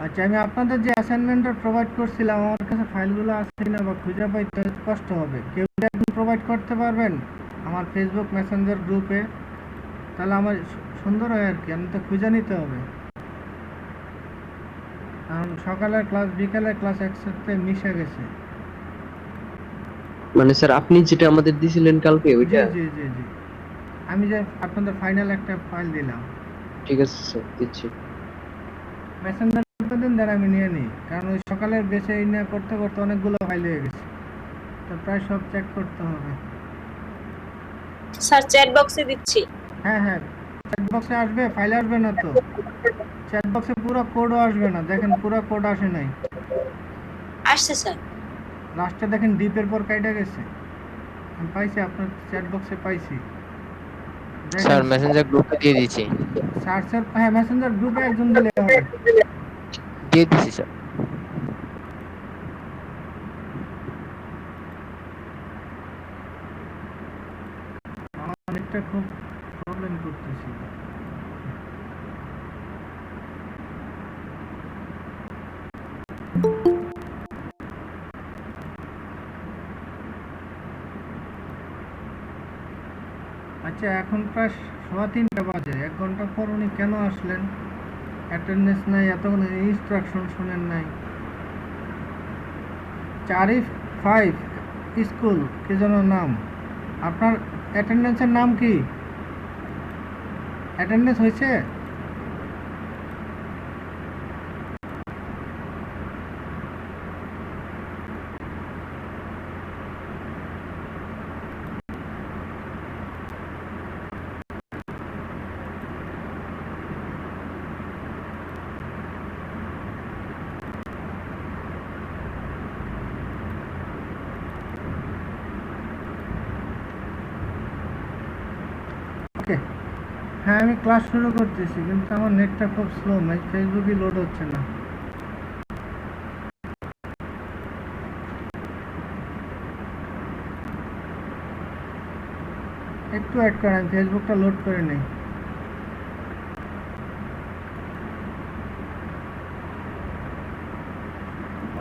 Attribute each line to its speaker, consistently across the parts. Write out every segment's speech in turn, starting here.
Speaker 1: আচ্ছা, আমি আপনাদের যে অ্যাসাইনমেন্টটা প্রোভাইড করছিলাম, আমার কাছে ফাইলগুলো আসছে না বা খুঁজে পাইতে কষ্ট হবে। কেউ কি একজন প্রোভাইড করতে পারবেন আমার ফেসবুক মেসেঞ্জার গ্রুপে? তাহলে আমার সুন্দর হয় আর কি, আমি তো খুঁজে নিতে হবে। কারণ সকালের ক্লাস বিকালের ক্লাস একসাথে মিশে গেছে।
Speaker 2: মানে স্যার আপনি যেটা আমাদের দিছিলেন কালকে
Speaker 1: জি
Speaker 2: ওইটা?
Speaker 1: জি জি জি, আমি যে আপনাদের ফাইনাল একটা ফাইল দিলাম
Speaker 2: ঠিক আছে স্যার, দিচ্ছি।
Speaker 1: মেসেঞ্জার গ্রুপে দিন, দেন আমি নিয়ে নিই। কারণ ওই সকালের বেছে এই নিয়ে করতে করতে অনেকগুলো ফাইল হয়ে গেছে, তো প্রায় সব চেক করতে হবে।
Speaker 3: স্যার চ্যাট বক্সে দিচ্ছি।
Speaker 1: হ্যাঁ হ্যাঁ, চ্যাট বক্সে আসবে, ফাইল আসবে না তো? চ্যাট বক্সে পুরো কোডও আসবে না, দেখেন পুরো কোড আসে নাই।
Speaker 3: আসছে স্যার।
Speaker 1: লাস্টে দেখেন ডিপের পর কাইটা গেছে। আমি পাইছি, আপনার চ্যাট বক্সে পাইছি, দেখেন।
Speaker 4: স্যার মেসেঞ্জার গ্রুপে দিয়ে দিয়েছি।
Speaker 1: সার্চের, হ্যাঁ, মেসেঞ্জার গ্রুপে একজন দিলে হবে।
Speaker 4: দিয়ে দিছি স্যার।
Speaker 1: আমার অনেকটা খুব প্রবলেম করতেছি। আচ্ছা, এখন প্রায় 3:15 বাজে, 1 ঘন্টা পর উনি কেন আসলেন? অ্যাটেন্ডেন্স নাই, এতক্ষণ ইনস্ট্রাকশন শুনেন নাই। চারিফ 5 স্কুল কি যেন নাম? আপনার অ্যাটেন্ডেন্সের নাম কি? অ্যাটেন্ডেন্স হয়েছে? ওকে, হ্যাঁ, আমি ক্লাস শুরু করতেছি, কিন্তু আমার নেটটা খুব স্লো, ফেসবুকই লোড হচ্ছে না। একটু অ্যাড করেন, আমি ফেসবুকটা লোড করে নেই।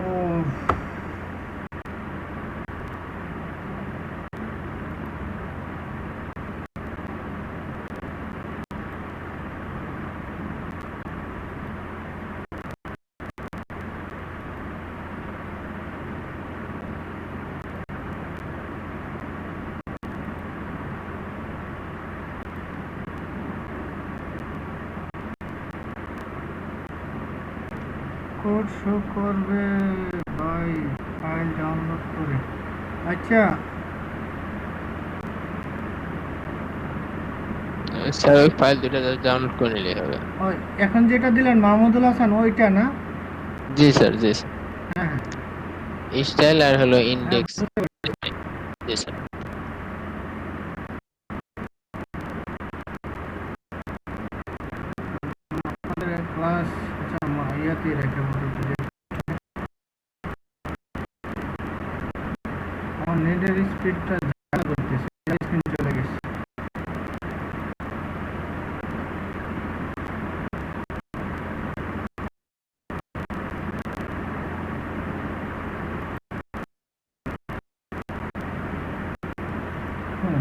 Speaker 1: ও, কোড শো করবে ভাই, ফাইল ডাউনলোড করে। আচ্ছা,
Speaker 4: স্যার ওই ফাইল দুটো ডাউনলোড করে নিলেই হবে।
Speaker 1: ওই এখন যেটা দিলেন মাহমুদুল হাসান, ওইটা না?
Speaker 4: জি স্যার, জি স্যার।
Speaker 1: হ্যাঁ হ্যাঁ
Speaker 4: স্টাইল আর হলো
Speaker 1: হ্যাঁ,
Speaker 4: ইন্ডেক্স।
Speaker 1: বুঝতে পারছি।
Speaker 4: জি স্যার।
Speaker 1: আমাদের ক্লাস, আচ্ছা, ইয়াতেই রেখে বলতে যে আমার নেটের স্পিডটা ঝামেলা করতেছে, স্ক্রিন চলে গেছে।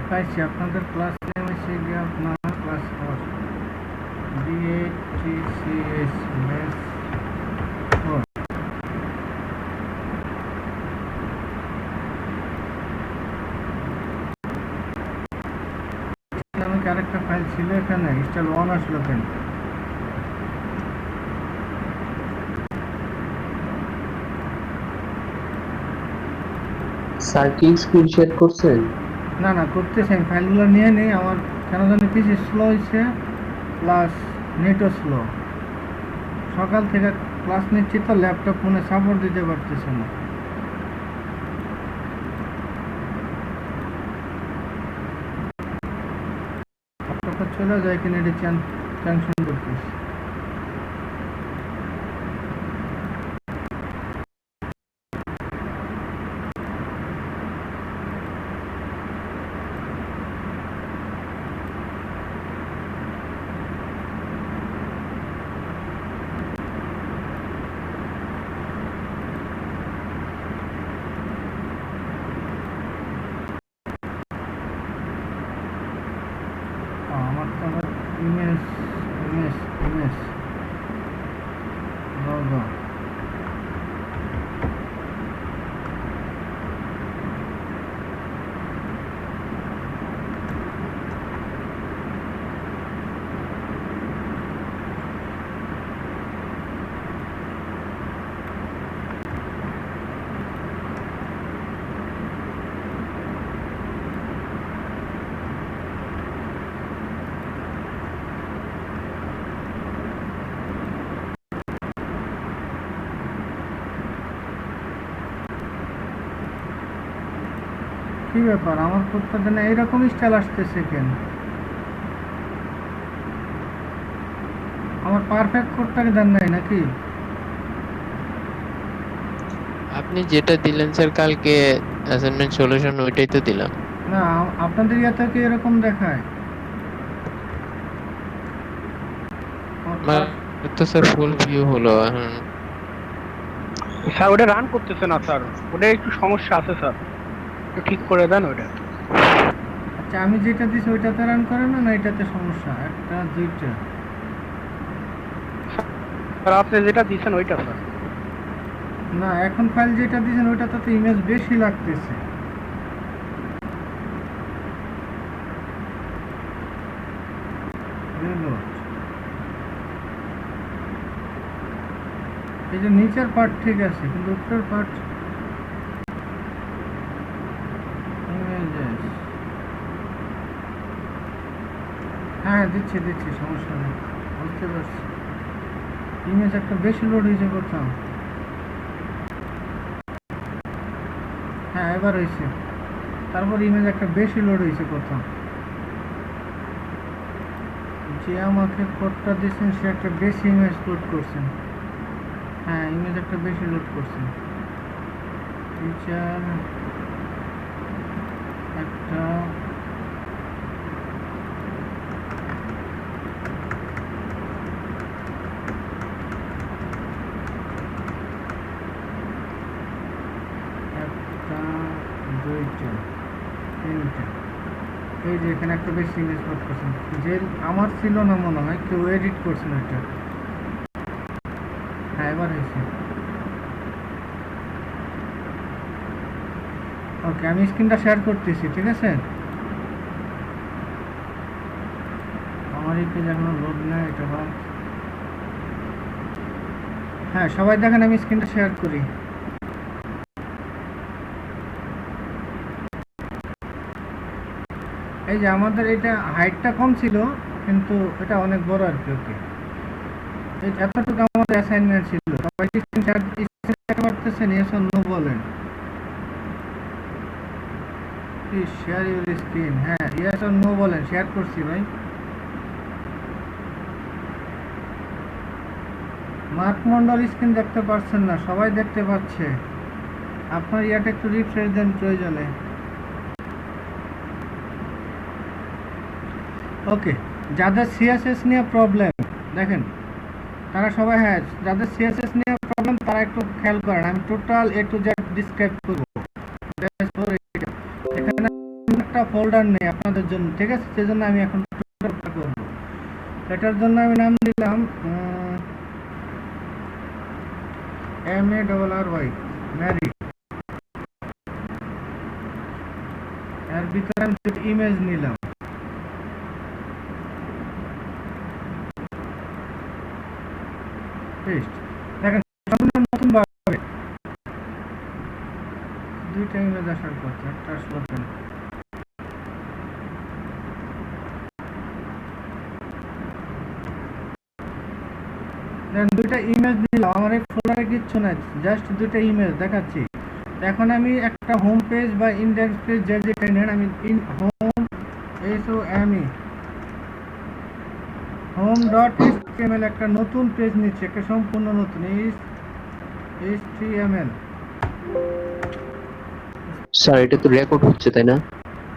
Speaker 1: পাইছি, আপনাদের ক্লাস নেম হচ্ছে গিয়ে আপনার ক্লাস ফোর, BATCS ম্যাথ 4। নামে আরেকটা ফাইল ছিল এখানে, স্টাইল 1 আসলো কেন?
Speaker 2: স্যার কি স্ক্রিন শেয়ার করছেন?
Speaker 1: না না, করতেছি, আমি ফাইলগুলো নিয়ে নিই। আমার কেন জানি পিসি স্লো হয়েছে, প্লাস নেটও স্লো। সকাল থেকে ক্লাস নিচ্ছি তো ল্যাপটপ ফোনে সাপোর্ট দিতে পারতেছে না। ল্যাপটপটা চলে যায় কিনা এটি টেনশন করতেছি। ইমেজ লোগো কি ব্যাপার আমার কোডটা না এইরকম স্টাইল আসতেছে কেন আমার পারফেক্ট কোডটাকে দেন নাই নাকি
Speaker 4: আপনি যেটা দিলেন স্যার কালকে অ্যাসাইনমেন্ট সলিউশন ওইটাই তো দিলাম।
Speaker 1: না আপনাদের ইয়াতে কি এরকম দেখায়
Speaker 4: আমার তো স্যার ফুল ভিউ হলো এখন।
Speaker 5: স্যার ওটা রান করতেছে না স্যার, ওটা একটু সমস্যা আছে স্যার, একটু ঠিক করে দেন ওটা।
Speaker 1: আচ্ছা আমি যেটা দিছি ওইটাতে রান করে না না এটাতে সমস্যা একটা দুইটা
Speaker 5: স্যার আপনি যেটা দিয়েছেন ওইটা স্যার।
Speaker 1: না এখন ফাইল যেটা দিয়েছেন ওইটাতে তো ইমেজ বেশি লাগতেছে Reload। এই যে নিচের পার্ট ঠিক আছে কিন্তু উপরের পার্ট ইমেজেস হ্যাঁ দিচ্ছি সমস্যা নেই বুঝতে পারছি ইমেজ একটা বেশি লোড হয়েছে কোথাও হ্যাঁ এবার হয়েছে তারপর ইমেজ একটা বেশি লোড হয়েছে কোথাও যে আমাকে কোডটা দিয়েছেন সে একটা বেশি ইমেজ লোড করছেন হ্যাঁ ইমেজ একটা বেশি লোড করছেন টিচার একটা দুইটা তিনটা এই যে এখানে একটা বেশি ইমেজ লোড করছেন যে আমার ছিল না মনে হয় কেউ এডিট করছেন এটা হ্যাঁ এবার হয়েছে ওকে আমি স্ক্রিনটা শেয়ার করতেছি ঠিক আছে আমার এই পেজ এখনো লোড নেই এটা হ্যাঁ সবাই দেখেন আমি স্ক্রিনটা শেয়ার করি এই যে আমাদের এটা হাইটটা কম ছিল কিন্তু এটা অনেক বড় আর কি ওকে এই এতটুকু আমাদের অ্যাসাইনমেন্ট ছিল সবাই স্ক্রিন শেয়ার করতেছেন ইয়েস অর নো বলেন প্লিজ শেয়ার ইউর স্ক্রিন হ্যাঁ ইয়েস অর নো বলেন শেয়ার করছি ভাই মার্ক মন্ডল স্ক্রিন দেখতে পাচ্ছেন না সবাই দেখতে পাচ্ছে আপনার ইয়াটা একটু রিফ্রেশ দেন প্রয়োজনে ওকে যাদের সিএসএস নিয়ে প্রবলেম দেখেন তারা সবাই হ্যাঁ যাদের সিএসএস নিয়ে প্রবলেম তারা একটু খেয়াল করেন আমি total A to Z describe করব এখানে একটা ফোল্ডার নেই আপনাদের জন্য ঠিক আছে সেজন্য আমি এখন টোটালটা করব এটার জন্য আমি নাম দিলাম MARRY ম্যারি এর ভিতরে আমি ইমেজ নিলাম দেখেন সম্পূর্ণ নতুন ভাবে দুইটা ইমেজ আসার কথা একটা আসলো কেন দেন দুইটা ইমেজ দিলাম আমার এই ফোল্ডারে কিচ্ছু নাই জাস্ট দুইটা ইমেজ দেখাচ্ছি এখন আমি একটা হোম পেজ বা ইন্ডেক্স পেজ যেটা নেন আমি হোম SOME home.html একটা নতুন পেজ নিচ্ছে একটা সম্পূর্ণ নতুন HTML
Speaker 2: স্যার এটা তো রেকর্ড হচ্ছে তাই না?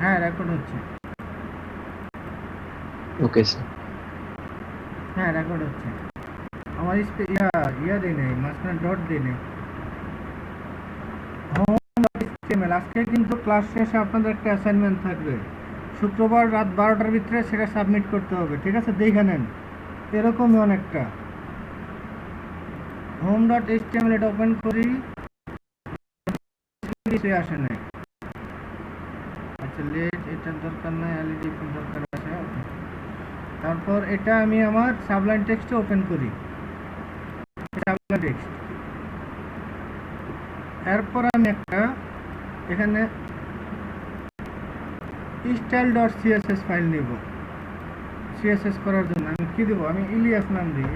Speaker 1: হ্যাঁ রেকর্ড হচ্ছে
Speaker 2: ওকে স্যার
Speaker 1: হ্যাঁ রেকর্ড হচ্ছে আমার ইয়া দেই নেই মাঝখানে ডট দেই নেই home.html আজকে কিন্তু ক্লাস শেষে আপনাদের একটা অ্যাসাইনমেন্ট থাকবে শুক্রবার রাত 12টার ভিতরে সেটা সাবমিট করতে হবে ঠিক আছে দেখে নেন এরকমই অনেকটা। হোম ডট এইচটিএমএল এটা ওপেন করি, কিছুই আসে নাই। আচ্ছা লেট এটার দরকার নাই, এলইডি দরকার আছে। ওকে, তারপর এটা আমি আমার সাবলাইন টেক্সটে ওপেন করি, সাবলাইন টেক্সট। এরপর আমি একটা এখানে স্টাইল ডট সিএসএস ফাইল নিব। সিএসএস করার জন্য আমি কি দেবো, আমি ইলিয়াস নাম দিই,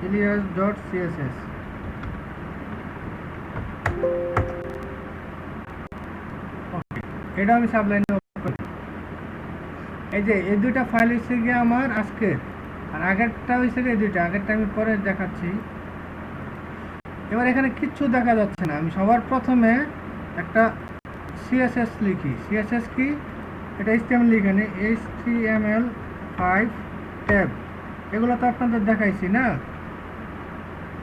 Speaker 1: ইলিয়াস ডট সিএসএস। এটা আমি সাবলাইনে ওপেন করি। এই যে এই দুইটা ফাইল হচ্ছে গিয়ে আমার আজকের, আর আগেরটা হয়েছে গিয়ে এই দুইটা, আগেরটা আমি পরে দেখাচ্ছি। এবার এখানে কিচ্ছু দেখা যাচ্ছে না। আমি সবার প্রথমে একটা সিএসএস লিখি। সিএসএস কি, এটা এইচটিএমএল লিখে নিই, HTML5 ট্যাব, এগুলো তো আপনাদের দেখাইছি না।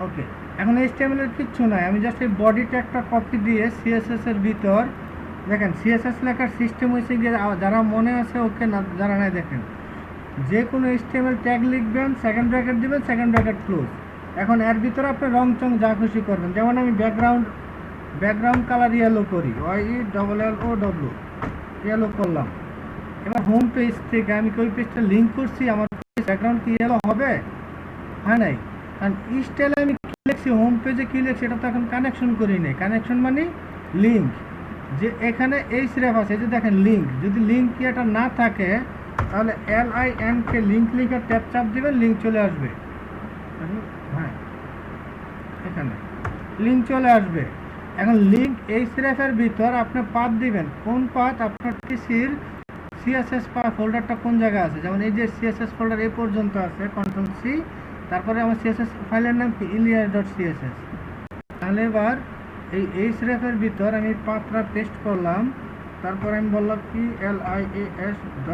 Speaker 1: ওকে, এখন HTML এর কিচ্ছু নাই, আমি জাস্ট এই বডি ট্যাগটা কপি দিয়ে সিএসএস এর ভিতর দেখেন সিএসএস লেখার সিস্টেম হয়েছে গিয়ে, যারা মনে আছে ওকে, না যারা নাই দেখেন, যে কোনো HTML ট্যাগ লিখবেন, সেকেন্ড ব্র্যাকেট দিবেন, সেকেন্ড ব্র্যাকেট ক্লোজ। এখন এর ভিতরে আপনি রং চং যা খুশি করবেন। যেমন আমি ব্যাকগ্রাউন্ড কালার ইয়েলো করি, YELLOW ইয়েলো করলাম। এবার হোম পেজ থেকে আমি ওই পেজটা লিঙ্ক করছি, আমার ব্যাকগ্রাউন্ড কি ইয়েলো হবে? হ্যাঁ নাই, কারণ স্টাইলে আমি কী লিখছি, হোম পেজে কী লিখছি এটা তো এখন কানেকশন করি নাই। কানেকশন মানে লিঙ্ক, যে এখানে এইচরেফ আছে, যে দেখেন লিঙ্ক, যদি লিঙ্ক কি এটা না থাকে তাহলে LINK লিঙ্ক লিখে ট্যাপ চাপ দেবেন, লিঙ্ক চলে আসবে। হ্যাঁ, এখানে লিঙ্ক চলে আসবে। এখন লিঙ্ক এইচরেফের ভিতর আপনি পাথ দিবেন, কোন পাথ আপনার পিসির সিএসএস ফোল্ডারটা কোন জায়গায় আছে। যেমন এই যে সিএসএস ফোল্ডার এই পর্যন্ত আছে, Ctrl+C, তারপরে আমার সিএসএস ফাইলের নাম কি, ইলিয়াস.css। তাহলে এবার এই এইচরেফের ভিতর আমি পাথটা পেস্ট করলাম, তারপর আমি বললাম ILIAS.css।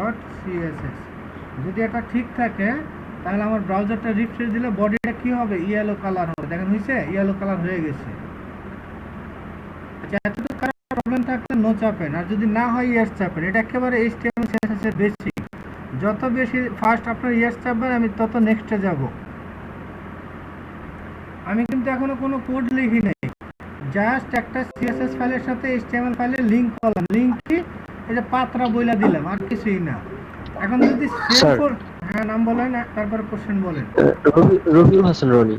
Speaker 1: যদি এটা ঠিক থাকে তাহলে আমার ব্রাউজারটা রিফ্রেশ দিলে বডিটা কি হবে, ইয়েলো কালার হবে। দেখেন হয়েছে, ইয়েলো কালার হয়ে গেছে। আচ্ছা, এতটুকু প্রবলেম থাকলে নো চাপেন, আর যদি না হয় ইয়েস চাপেন। এটা একেবারে HTML CSS এর বেসিক। যত বেশি ফার্স্ট আপনার ইয়েস চাপবেন আমি তত নেক্সটে যাব। আমি কিন্তু এখনো কোনো কোড লিখি নাই, জাস্ট একটা সিএসএস ফাইলের সাথে HTML ফাইলের লিঙ্ক করলাম। লিঙ্ক কি, এই যে পাত্রা বইলা দিলাম, আর কিছুই না। এখন যদি হ্যাঁ নাম বলেন, তারপরে কোশ্চেন বলেন।
Speaker 2: রবিউল হাসান রনি।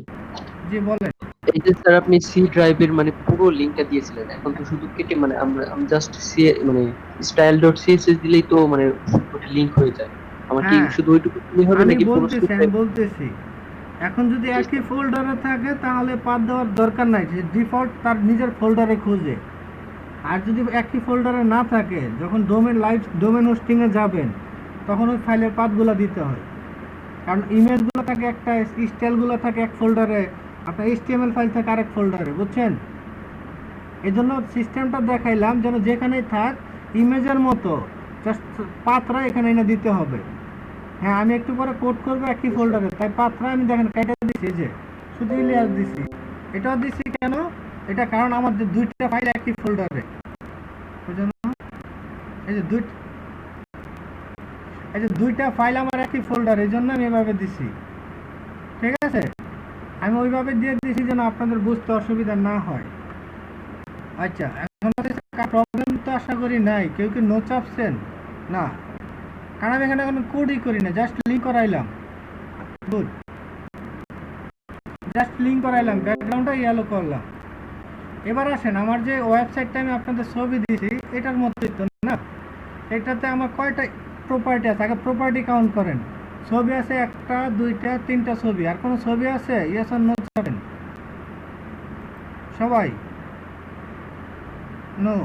Speaker 1: জি বলেন।
Speaker 2: এই যে স্যার আপনি সি ড্রাইভের মানে পুরো লিংকটা দিয়েছিলেন, এখন তো শুধু কেটে মানে আমরা জাস্ট সি মানে style.css দিলেই তো মানে ওটা লিংক হয়ে যায়। আমার কি শুধু ওইটুকু হবে নাকি পুরো
Speaker 1: আমি বলতেছি এখন যদি একই ফোল্ডারে থাকে তাহলে পাথ দেওয়ার দরকার নাই, যে ডিফল্ট তার নিজের ফোল্ডারে খুঁজে। আর যদি একই ফোল্ডারে না থাকে, যখন ডোমেন হোস্টিংয়ে যাবেন তখন ওই ফাইলের পাথগুলো দিতে হয়। কারণ ইমেজগুলো থাকে একটা, স্টাইলগুলো থাকে এক ফোল্ডারে, আপনার HTML ফাইল থাকে আরেক ফোল্ডারে, বুঝছেন? এই জন্য সিস্টেমটা দেখাইলাম যেন যেখানেই থাক ইমেজের মতো জাস্ট পাথরা এখানে এনে দিতে হবে। হ্যাঁ, আমি একটু পরে কোড করবো একই ফোল্ডারে, তাই পাথরা আমি দেখেন কেটে দিচ্ছি, যে শুধু ইলিয়াস দিছি। এটাও দিচ্ছি কেন, এটা কারণ আমাদের দুইটা ফাইল একই ফোল্ডারে, বুঝলেন? এই যে দুইটা ফাইল আমার একই ফোল্ডার, এই জন্য আমি এভাবে দিছি। ঠিক আছে, আমি ওইভাবে দিয়ে দিয়েছি যেন আপনাদের বুঝতে অসুবিধা না হয়। আচ্ছা, এখন প্রবলেম তো আশা করি নাই, কেউ কি নো চাপছেন না? কারণ আমি এখানে কোনো কোডই করি না, জাস্ট লিঙ্ক করাইলাম। গুড, জাস্ট লিঙ্ক করাইলাম, ব্যাকগ্রাউন্ডটা ইয়েলো করলাম। এবার আসেন, আমার যে ওয়েবসাইটটা আমি আপনাদের ছবি দিয়েছি এটার মধ্যেই তো না, এটাতে আমার কয়টা প্রপার্টি আছে, আগে প্রপার্টি কাউন্ট করেন। ছবি আছে একটা, দুইটা, তিনটা ছবি। আর কোনো ছবি আছে? ইয়েস আর নো চাপেন সবাই। নো,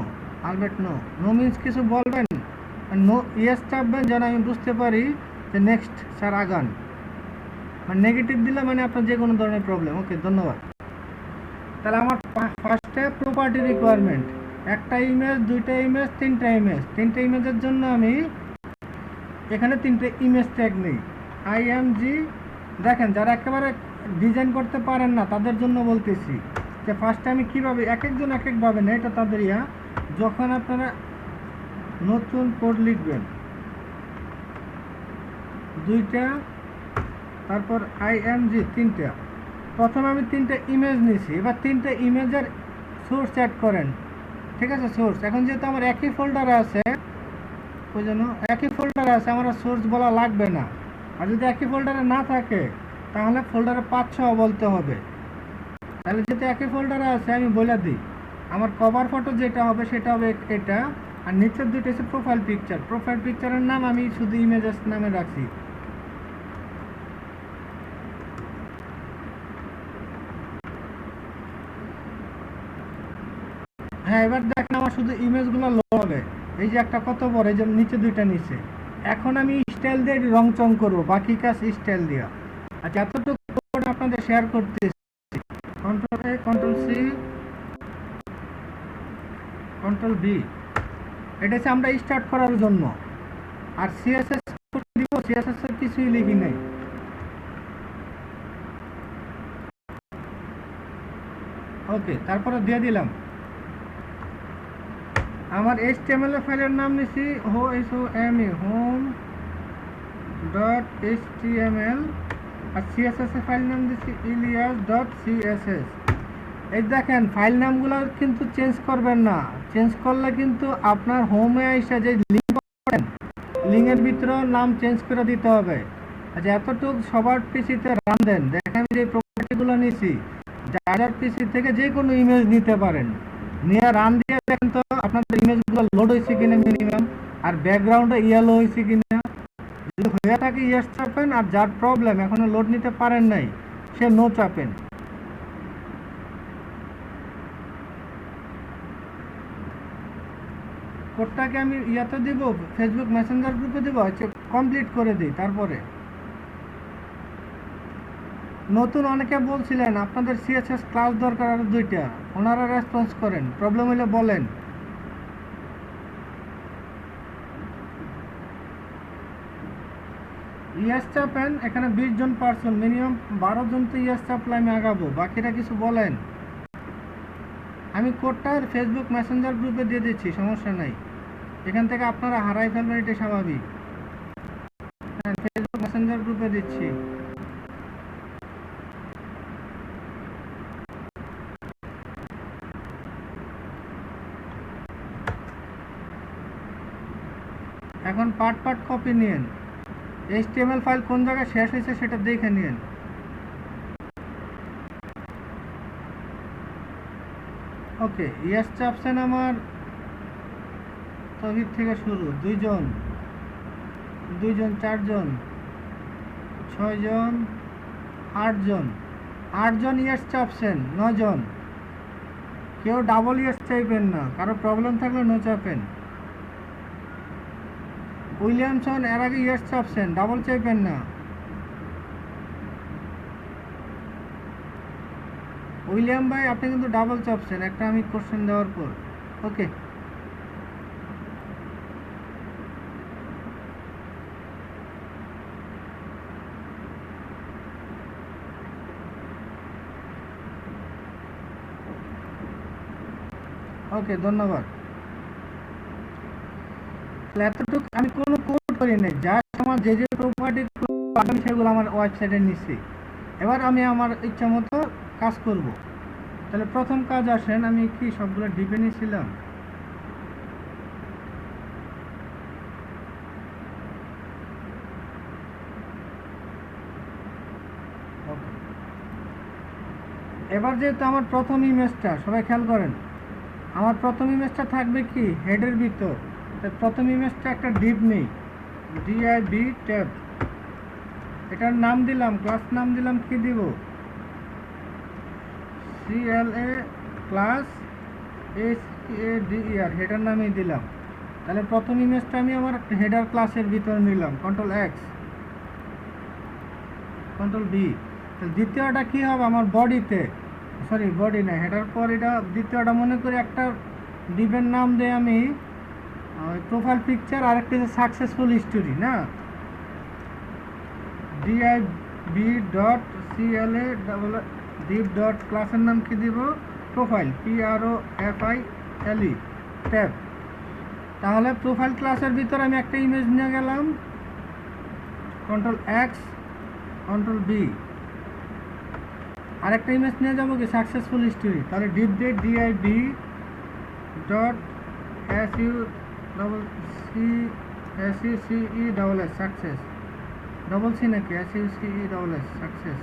Speaker 1: আলবেট নো। নো মিন্স কিছু বলবেন, নো ইয়েস চাপবেন যেন আমি বুঝতে পারি যে নেক্সট স্যার আগান। মানে নেগেটিভ দিলে মানে আপনার যে কোনো ধরনের প্রবলেম। ওকে, ধন্যবাদ। তাহলে আমার ফার্স্টে প্রপার্টি রিকোয়ারমেন্ট, একটা ইমেজ, দুইটা ইমেজ, তিনটা ইমেজ। তিনটা ইমেজের জন্য আমি এখানে তিনটে ইমেজ ট্যাগ নেই, IMG। দেখেন, যারা একেবারে ডিজাইন করতে পারেন না তাদের জন্য বলতেছি যে ফার্স্টে আমি কীভাবে, এক একজন এক একভাবে না, এটা তাদের যখন আপনারা নতুন কোড লিখবেন, দুইটা তারপর আইএমজি 3টা। প্রথমে আমি 3টা ইমেজ নিয়েছি, এবার 3টা ইমেজের সোর্স অ্যাড করেন। ঠিক আছে, সোর্স এখন যেহেতু আমার একই ফোল্ডারে আছে, ওই জন্য একই ফোল্ডারে আছে, আমার সোর্স বলা লাগবে না। আর যদি একই ফোল্ডারে না থাকে তাহলে ফোল্ডারে 5-6 বলতে হবে। তাহলে যেহেতু একই ফোল্ডারে আছে আমি বলে দিই, আমার কভার ফটো যেটা হবে সেটা হবে এটা, আর নিচের দুটো হচ্ছে প্রোফাইল পিকচার। প্রোফাইল পিকচারের নাম আমি শুধু ইমেজেস নামে রাখছি। হ্যাঁ, এবার দেখেন আমার শুধু ইমেজগুলো লোড হবে। এই যে একটা কত বড়, এই যে নিচে দুইটা নিচে। এখন আমি স্টাইল দিয়ে রং চং করবো, বাকি কাজ স্টাইল দিয়া। আচ্ছা, এতটুকু কোড আপনাদের শেয়ার করতেছি। কন্ট্রোল এ, কন্ট্রোল সি, কন্ট্রোল বি, এটা হচ্ছে আমরা স্টার্ট করার জন্য। আর সিএসএস দিব, সিএসএস এর কিছুই লিখি নাই। ওকে, তারপরে দিয়ে দিলাম। আমার HTML ফাইলের নাম নিছি হোম ডট HTML, আর CSS এর ফাইল নাম দিছি ilias.css। এই দেখেন ফাইল নামগুলো কিন্তু চেঞ্জ করবেন না, চেঞ্জ করলে কিন্তু আপনার হোমে এসে যে লিঙ্ক পাবেন, লিঙ্কের ভিতরে নাম চেঞ্জ করে দিতে হবে। আচ্ছা, এতটুকু সবার পিসিতে রান দেন। দেখেন আমি যে প্রপার্টিগুলো নিছি, যার পিসি থেকে যে কোনো ইমেজ নিতে পারেন, নিয়ে রান দিয়ে দেখেন তো আপনাদের ইমেজগুলো লোড হয়েছে কিনা মিনিমাম, আর ব্যাকগ্রাউন্ডে ইয়েলো হয়েছে কিনা। যদি হয়ে থাকে ইয়েস চাপেন, আর যার প্রবলেম এখনো লোড নিতে পারেন নাই সে নো চাপেন। কোডটাকে আমি ইয়াতে দিব, ফেসবুক মেসেঞ্জার গ্রুপে দিব, কমপ্লিট করে দিই। তারপরে নতুন অনেকে বলছিলেন আপনাদের সিএসএস ক্লাস দরকার আর 2টা, ওনারা রেসপন্স করেন, প্রবলেম হলে বলেন। ইয়েস চাপেন, এখানে 20 জন পার্সন, মিনিমাম 12 জন তো ইয়েস চাপলে আমি আগাবো, বাকিরা কিছু বলেন। আমি কোডটা ফেসবুক মেসেঞ্জার গ্রুপে দিয়ে দিচ্ছি, সমস্যা নাই। এখান থেকে আপনারা হারাই ফেলবেন, এটা স্বাভাবিক। হ্যাঁ, ফেসবুক মেসেঞ্জার গ্রুপে দিচ্ছি। এখন পার্ট পার্ট কপি নিয়েন, HTML ফাইল কোন জায়গায় শেষ হয়েছে সেটা দেখে নিয়েন। ওকে, ইয়েস চাপছেন আমার তহিদ থেকে শুরু, 2 জন, 4 জন, 6 জন, 8 জন, 8 জন ইয়েস চাপছেন, 9 জন। কেউ ডাবল ইয়েস চাইবেন না, কারো প্রবলেম থাকলে নো চাপেন। উইলিয়ামসন এর আগে ইয়েস চাপছেন, ডাবল চাইবেন না। উইলিয়াম ভাই আপনি কিন্তু ডাবল চাপছেন একটা আমি কোশ্চেন দেওয়ার পর। ওকে, ওকে, ধন্যবাদ। এতটুকু আমি কোনো কোড করি নাই, জাস্ট আমার যে যে প্রপার্টি আমি সেগুলো আমার ওয়েবসাইটে নিচ্ছি। এবার আমি আমার ইচ্ছা মতো কাজ করব। তাহলে প্রথম কাজ আসেন, আমি কি সবগুলো ডিপে নিয়েছিলাম? এবার যেহেতু আমার প্রথম ইমেজটা, সবাই খেয়াল করেন, আমার প্রথম ইমেজটা থাকবে কি হেডের ভিতর। প্রথম ইমেজটা একটা ডিপ নেই, DIB ট্যাব, এটার নাম দিলাম, ক্লাস নাম দিলাম, কি দিব, CLA ক্লাস HADER, হেডার নামই দিলাম। তাহলে প্রথম ইমেজটা আমি আমার হেডার ক্লাসের ভিতরে নিলাম, কন্ট্রোল X, কন্ট্রোল B। দ্বিতীয়টা কি হবে আমার বডিতে, সরি বডি না, হেডার পর এটা দ্বিতীয়টা মনে করি একটা ডিপের নাম দেয় আমি প্রোফাইল পিকচার, আর একটা সাকসেসফুল স্টোরি না, DIB.CLA ডিপ ডট ক্লাসের নাম কি দিব, প্রোফাইল, PROFILE ট্যাব। তাহলে প্রোফাইল ক্লাসের ভিতরে আমি একটা ইমেজ নিয়ে গেলাম, কন্ট্রোল X, কন্ট্রোল বি, আরেকটা ইমেজ নিয়ে যাবো কি সাকসেসফুল হিস্টোরি, তাহলে div dot success success, double C নাকি success সাকসেস,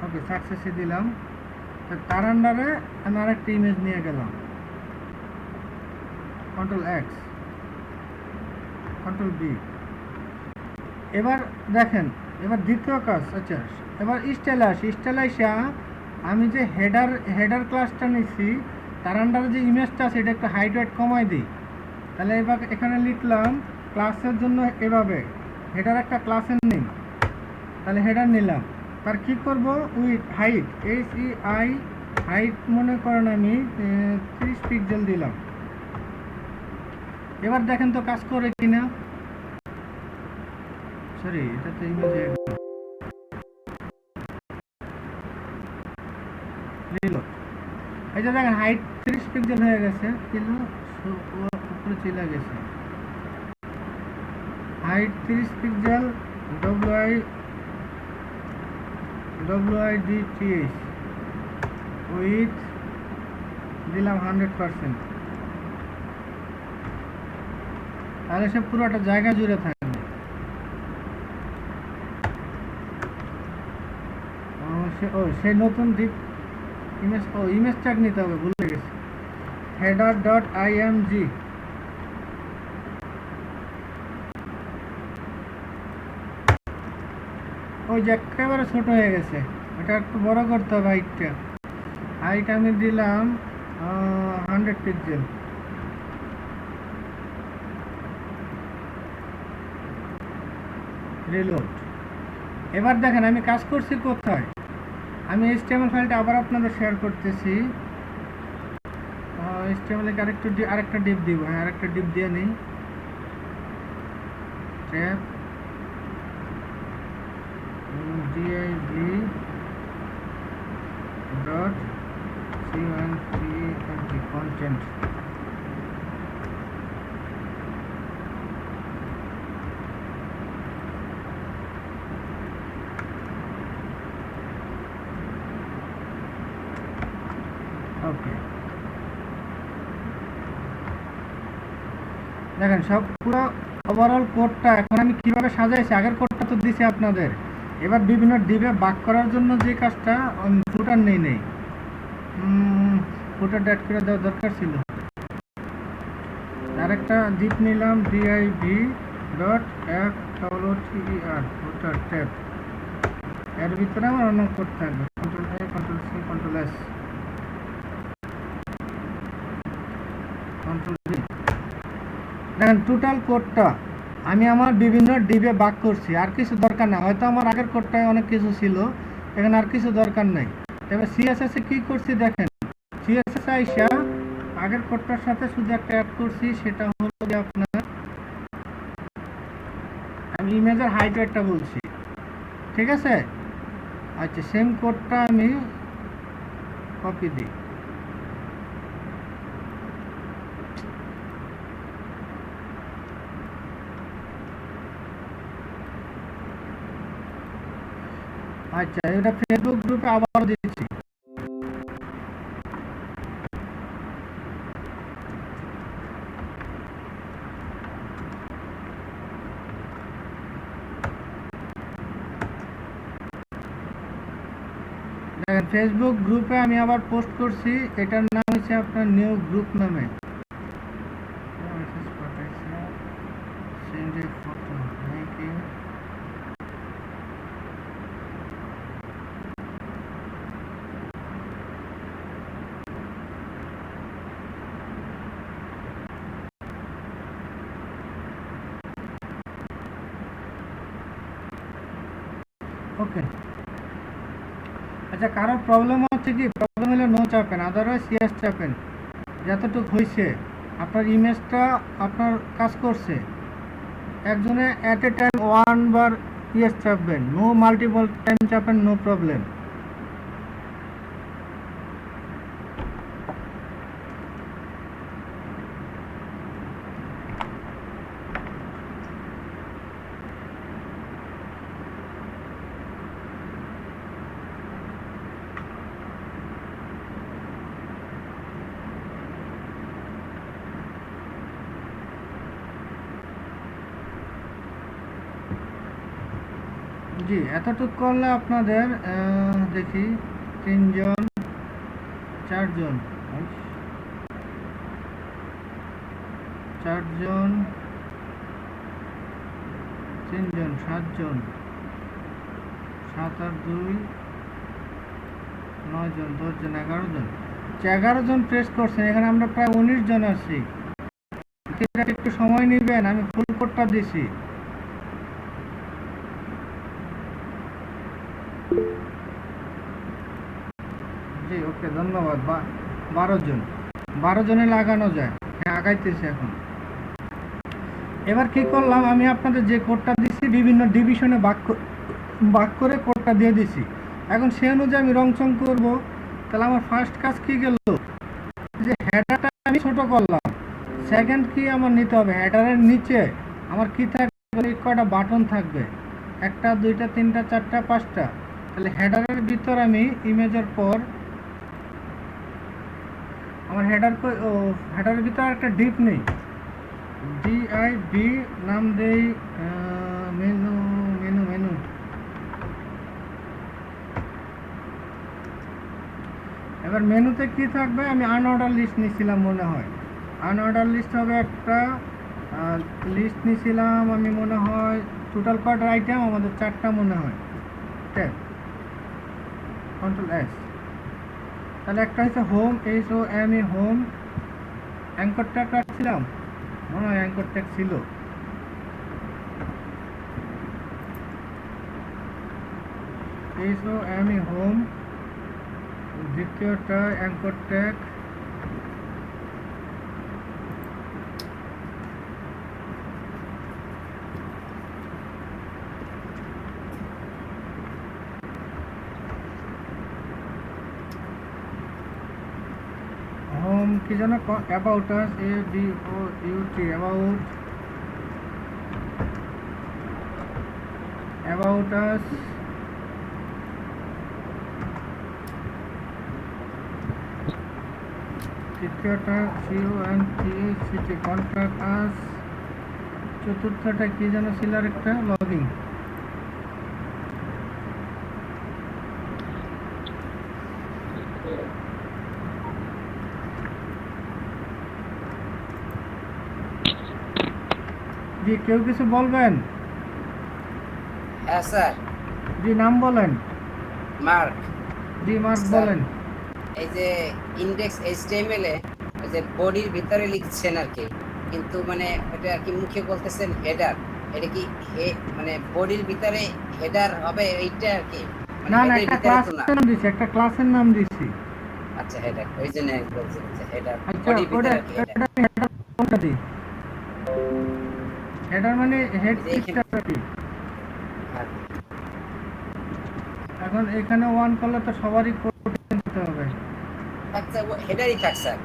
Speaker 1: ওকে সাকসেসই দিলাম। তার আন্ডারে আমি আরেকটা ইমেজ নিয়ে গেলাম, কন্ট্রোল এক্স, কন্ট্রোল বি। এবার দেখেন, এবার দ্বিতীয় কাজ, আচ্ছা এবার স্টাইলে আসা আমি যে হেডার ক্লাসটা নিচ্ছি তার আন্ডারে যে ইমেজটা আছে এটা একটু হাইট ওয়েট কমাই দিই। তাহলে এবার এখানে লিখলাম ক্লাসের জন্য এভাবে হেডার একটা ক্লাসের নেম, তাহলে হেডার নিলাম, তার কি করব উইথ হাইট হাইট মনে করেন আমি 30 পিক্সেল দিলাম। এবার দেখেন তো কাজ করে কিনা, সরি এটা তো ইমেজে রিলোড। এই যে দেখেন হাইট 30 পিক্সেল হয়ে গেছে কিন্তু উপরে চলে গেছে, হাইট 30 পিক্সেল width উইথ দিলাম 100%, তাহলে সে পুরোটা জায়গা জুড়ে থাকবে। সেই নতুন দিক ইমেজ ট্যাগ নিতে হবে, ভুলে গেছি, হেডার ডট img, ওই যে একেবারে ছোট হয়ে গেছে, এটা একটু বড় করতে হবে হাইট আমি দিলাম 100 পিক্সেল। রিলোড। এবার দেখেন আমি কাজ করছি কোথায়, আমি HTML ফাইলটা আবার আপনাদের শেয়ার করতেছি। HTML এ আরেকটা ডিপ দিব, হ্যাঁ আরেকটা ডিপ দিয়ে নিই, ট্যাব div dot content, ওকে দেখেন সব পুরো ওভারঅল কোডটা এখন আমি কিভাবে সাজাইছি, আগের কোডটা তো দিছি আপনাদের। এবার বিভিন্ন ডিপে ভাগ করার জন্য যে কাজটা ফুটার নেই ফুটার অ্যাড করে দেওয়া দরকার ছিল। আরেকটা ডিপ নিলাম div ডট floater ফুটার ট্যাব, এর ভিতরে আমার অন্য কোড থাকবে, control A control C control S control V। দেখেন টোটাল কোডটা আমি আমার বিভিন্ন ডিবে ভাগ করছি, আর কিছু দরকার না, হয়তো আমার আগের কোডটায় অনেক কিছু ছিল, এখানে আর কিছু দরকার নাই। তবে সিএসএস এ কি করছি দেখেন, সিএসএস আইসা আগের কোডটার সাথে শুধু একটা অ্যাড করছি, সেটা হলো যে আপনার আমি ইমেজের হাইট ওয়েটটা বলছি, ঠিক আছে। আচ্ছা সেম কোডটা আমি কপি দিই, আচ্ছা এটা ফেসবুক গ্রুপে আবার দিচ্ছি। দেখেন ফেসবুক গ্রুপে আমি আবার পোস্ট করছি, এটার নাম হচ্ছে আপনার নিউ গ্রুপ নামে, ওকে। আচ্ছা কারোর প্রবলেম হচ্ছে কি, প্রবলেম হলে নো চাপেন, আদারওয়াইজ ইয়েস চাপেন, যতটুকু হয়েছে আপনার ইমেজটা আপনার কাজ করছে। একজনে অ্যাট এ টাইম 1 বার ইয়েস চাপবেন, নো মাল্টিপল টাইম চাপেন, নো প্রবলেম। জি এতটুকু করলে আপনাদের দেখি 3 জন 4 জন 4 জন 3 জন 7 জন 7 আর 2 9 জন 10 জন 11 জন 11 জন প্রেস করছেন। এখানে আমরা প্রায় 19 জন আছি। একটু সময় নেবেন, আমি ফুল কোডটা দিছি। জি ওকে ধন্যবাদ। 12 জনে লাগানো যায়। হ্যাঁ আগাইতেছে এখন। এবার কি করলাম, আমি আপনাদের যে কোডটা দিছি বিভিন্ন ডিভিশনে ভাগ করে কোডটা দিয়ে দিছি। এখন সে অনুযায়ী আমি রংচং করব। তাহলে আমার ফার্স্ট কাজ কি গেল, যে হেডারটা আমি ছোট করলাম। সেকেন্ড কি আমার নিতে হবে, হেডারের নিচে আমার কি থাকবে, কয়টা বাটন থাকবে, 1টা 2টা 3টা 4টা 5টা। তাহলে হেডারের ভিতর আমি ইমেজের পর আমার হেডারের ভিতর একটা ডিপ নেই, ডিআইডি নাম দেই মেনু মেনু মেনু। এবার মেনুতে কি থাকবে, আমি আনঅর্ডার লিস্ট নিয়েছিলাম মনে হয়। আনঅর্ডার লিস্ট হবে একটা লিস্ট নিয়েছিলাম আমি মনে হয়। টোটাল কয়টা আইটেম আমাদের 4টা মনে হয়। Tab control S. তাহলে একটা হচ্ছে home, HOME home. Anchor tag রাখছিলাম মনে হয়, অ্যাঙ্কর ট্যাগ ছিল। HOME home. দ্বিতীয়টা অ্যাঙ্কর ট্যাগ হোম কি যেন, about us, ABOUT about us. তৃতীয়টা CONTACT কন্ট্যাক্ট আস। চতুর্থটা কি যেন ছিল আরেকটা, লগিং। জি কেউ কিছু বলবেন?
Speaker 6: হ্যাঁ স্যার।
Speaker 1: জি নাম বলেন।
Speaker 6: মার্ক।
Speaker 1: জি মার্ক
Speaker 6: স্যার,
Speaker 1: বলেন।
Speaker 6: এই যে ইন্ডেক্স HTML এ ওই যে বডির ভিতরে লিখছেন আর কি, কিন্তু মানে ওটা আর কি মুখে বলতেছেন হেডার। এটা কি মানে বডির ভিতরে হেডার হবে এইটা আর কি, মানে
Speaker 1: না না,
Speaker 6: হেডের
Speaker 1: একটা
Speaker 6: ভিতরে তো না।
Speaker 1: ক্লাসের নাম দিছি, একটা ক্লাসের নাম দিছি।
Speaker 6: আচ্ছা হেডার, ওই জন্য আমি বলছিলাম যে হেডার
Speaker 1: আচ্ছা
Speaker 6: বডির
Speaker 1: ওটা
Speaker 6: ভিতরে আর কি হেডার।
Speaker 1: হেডার কোনটা দিই? হেডার মানে হেড
Speaker 6: এই যে এখানে
Speaker 1: টেক্সটটা কি?
Speaker 6: আর
Speaker 1: এখন এখানে ওয়ান করলে তো সবারই কোড দিতে হবে।
Speaker 6: আচ্ছা হেডারই থাক স্যার,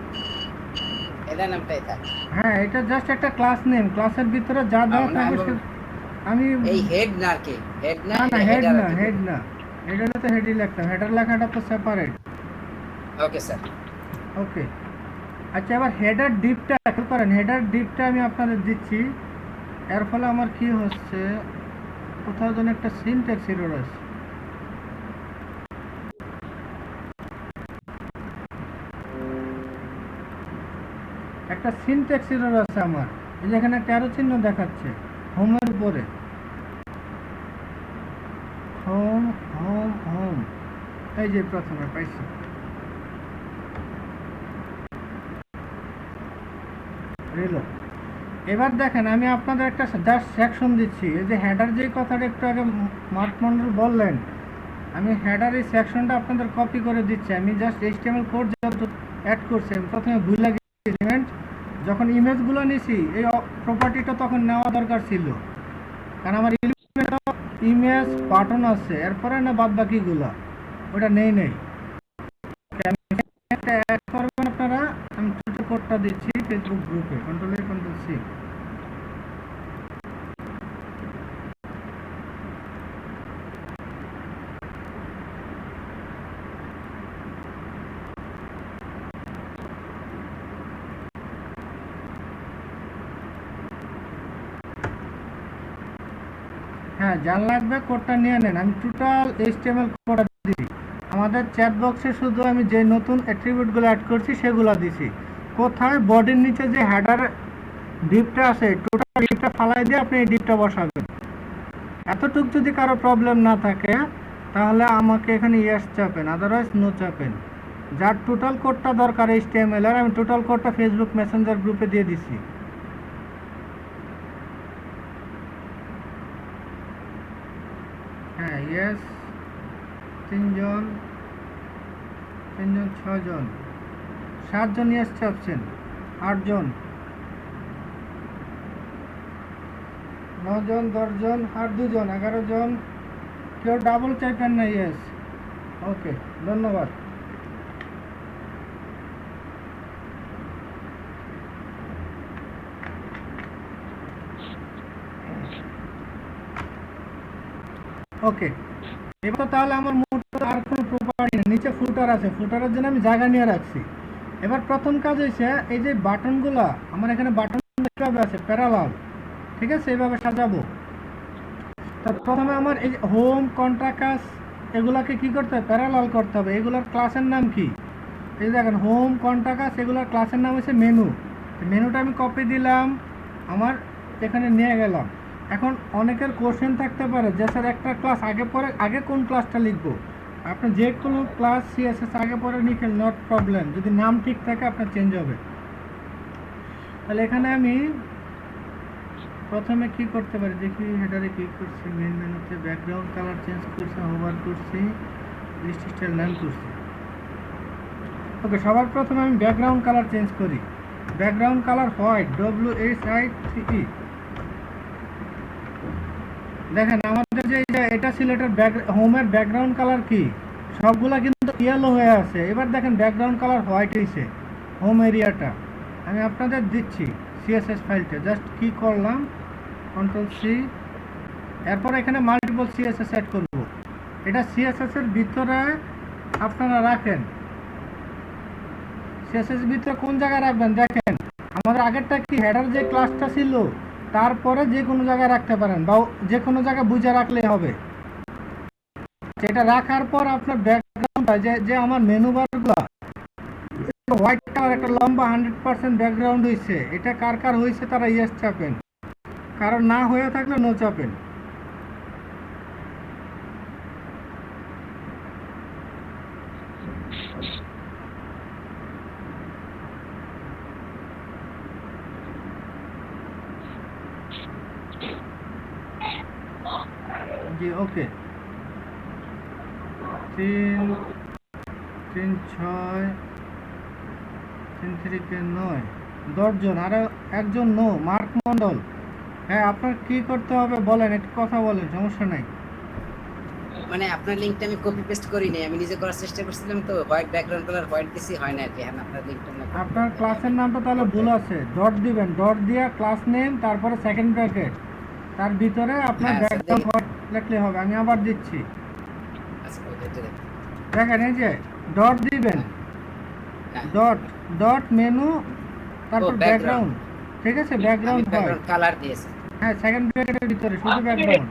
Speaker 6: হেডার নামটাই থাক।
Speaker 1: হ্যাঁ এটা জাস্ট একটা ক্লাস নেম, ক্লাসের ভিতরে যা দেওয়া
Speaker 6: মানে
Speaker 1: থাকবে আমি
Speaker 6: এই হেড না আর কি, হেড না,
Speaker 1: না না
Speaker 6: এটা
Speaker 1: হেড
Speaker 6: হেডার
Speaker 1: না,
Speaker 6: আর কি।
Speaker 1: হেড না, হেড হলে তো হেডই লিখতাম, হেডার লেখাটা তো সেপারেট।
Speaker 6: Okay sir.
Speaker 1: ওকে আচ্ছা, এবার হেডার ডিপটা খেয়াল করেন। হেডার ডিপটা আমি আপনাদের দিচ্ছি। এর ফলে আমার কি হচ্ছে, কোথাও যেন একটা সিনট্যাক্স এরর আছে। একটা সিনট্যাক্স এরর আছে আমার। এই যে এখানে একটা অ্যারো চিহ্ন দেখাচ্ছে হোমের উপরে, হোম হোম হোম, এই যে প্রথমে পাইছি। রিলোড। এবার দেখেন আমি আপনাদের একটা জাস্ট সেকশন দিচ্ছি। এই যে হেডার যে কথাটা একটু আগে মার্ক মন্ডল বললেন, আমি হেডার এই সেকশনটা আপনাদের কপি করে দিচ্ছি। আমি জাস্ট HTML কোড অ্যাড করছি। আমি প্রথমে ভুল লাগে এলিমেন্ট, যখন ইমেজগুলো নিছি এই প্রপার্টিটা তখন নেওয়া দরকার ছিল, কারণ আমার ইমেজ বাটন আছে এরপরে না বাদ বাকিগুলো ওটা নেই। অ্যাড করবেন আপনারা। আমি ছোট কোডটা দিচ্ছি ফেসবুক গ্রুপে, কন্ট্রোল-A, কন্ট্রোল-C। হ্যাঁ, যার লাগবে কোডটা নিয়ে নেন। আমি টোটাল HTML কোডটা দিছি। আমাদের চ্যাট বক্সে শুধু আমি যে নতুন অ্যাট্রিবিউটগুলো অ্যাড করছি সেগুলো দিছি। কোথায় বডির নিচে যে হেডার ডিপটা আছে, টোটাল ডিপটা ফালাই দিয়ে আপনি এই ডিপটা বসাবেন। এতটুক যদি কারো প্রবলেম না থাকে তাহলে আমাকে এখানে ইয়েস চাপেন, আদারওয়াইজ নো চাপেন। যার টোটাল কোডটা দরকার HTML এর, আমি টোটাল কোডটা ফেসবুক মেসেঞ্জার গ্রুপে দিয়ে দিছি। হ্যাঁ, ইয়েস 3 জন 6 জন 7 জন ইয়েস চাপছেন, 8 জন 9 জন 10 জন আর 2 জন 11 জন। কেউ ডাবল চাইবেন না ইয়েস। ওকে, ধন্যবাদ। ওকে, এবার তাহলে আমার মোট আর কোনো প্রপার্টি নেই, নিচে ফুটার আছে, ফুটারের জন্য আমি জায়গা নিয়ে রাখছি। এবার প্রথম কাজ হয়েছে এই যে বাটনগুলা, আমার এখানে বাটন কিভাবে আছে প্যারালাল, ঠিক আছে, এইভাবে সাজাবো। তো প্রথমে আমার এই হোম কন্ট্রাক্টাস এগুলাকে কি করতে হবে, প্যারালাল করতে হবে। এগুলোর ক্লাসের নাম কি, এই দেখেন হোম কন্ট্রাক্টাস, এগুলোর ক্লাসের নাম হচ্ছে মেনু। মেনুটা আমি কপি দিলাম, আমার এখানে নিয়ে গেলাম। এখন অনেকের কোশ্চেন থাকতে পারে যে স্যার একটা ক্লাস আগে পরে, আগে কোন ক্লাসটা লিখবো। আপনি যে কোনো ক্লাস CSS আগে পরে লিখেন, নট প্রবলেম, যদি নাম ঠিক থাকে আপনার চেঞ্জ হবে। তাহলে এখানে আমি প্রথমে কি করতে পারি দেখি, হেডারে ক্লিক করছি, মেন মেনুতে ব্যাকগ্রাউন্ড কালার চেঞ্জ করছি, হোভার করছি, লিস্ট স্টাইল নাম করছি। ওকে, সবার প্রথমে আমি ব্যাকগ্রাউন্ড কালার চেঞ্জ করি। Background colour white, WHITE। দেখেন আমাদের যে এটা সিলেটের হোমের ব্যাকগ্রাউন্ড কালার কি, সবগুলা কিন্তু ইয়েলো হয়ে আছে। এবার দেখেন ব্যাকগ্রাউন্ড কালার হোয়াইট হয়েছে হোম এরিয়াটা। আমি আপনাদের দিচ্ছি CSS ফাইলটা, জাস্ট কি করলাম, Ctrl+C, এরপর এখানে মাল্টিপল CSS অ্যাড করব। এটা CSS এর ভিতরে আপনারা রাখেন। CSS এর ভিতরে কোন জায়গায় রাখবেন দেখেন, আমাদের আগেরটা কি হেডার যে ক্লাসটা ছিল তারপরে যে কোনো জায়গায় রাখতে পারেন, বা যে কোনো জায়গায় বুঝে রাখলে হবে। এটা রাখার পর আপনার ব্যাকগ্রাউন্ডটা যে আমার মেনু বারগুলো হোয়াইট কালার একটা লম্বা 100% ব্যাকগ্রাউন্ড হয়েছে, এটা কার কার হয়েছে তারা ইয়েস চাপেন, কারণ না হয়ে থাকলে নো চাপেন। জি, ওকে, 3 3 6 3 3 কে 9 10 জন, আরো একজন নো, মার্ক মন্ডল। হ্যাঁ, আপনার কি করতে হবে বলেন, একটু কথা বলেন, সমস্যা নাই।
Speaker 6: মানে আপনার লিংকটা আমি কপি পেস্ট করিনি, আমি নিজে করার চেষ্টা করছিলাম, তো হোয়াইট ব্যাকগ্রাউন্ড কালার হোয়াইট দিছি, হয় না আর কি। হ্যাঁ, আপনার লিংকটা
Speaker 1: আপনার ক্লাসের নামটা তাহলে ভুল আছে, ডট দিবেন, ডট দিয়ে ক্লাস নেম, তারপরে সেকেন্ড ব্র্যাকেট, তার ভিতরে আপনার
Speaker 6: হ্যাঁ,
Speaker 1: ব্যাকগ্রাউন্ড হোয়াইট লিখলে হবে। আমি আবার দিচ্ছি,
Speaker 6: আচ্ছা, ওইটা দেখেন।
Speaker 1: দেখেন এই যে ডট দিবেন,
Speaker 6: হ্যাঁ,
Speaker 1: ডট ডট মেনু, তারপর
Speaker 6: background।
Speaker 1: ব্যাকগ্রাউন্ড, ঠিক আছে, ব্যাকগ্রাউন্ড হয়।
Speaker 6: ব্যাকগ্রাউন্ড কালার দিয়েছে।
Speaker 1: হ্যাঁ, সেকেন্ড ব্র্যাকেটের ভিতরে শুধু ব্যাকগ্রাউন্ড,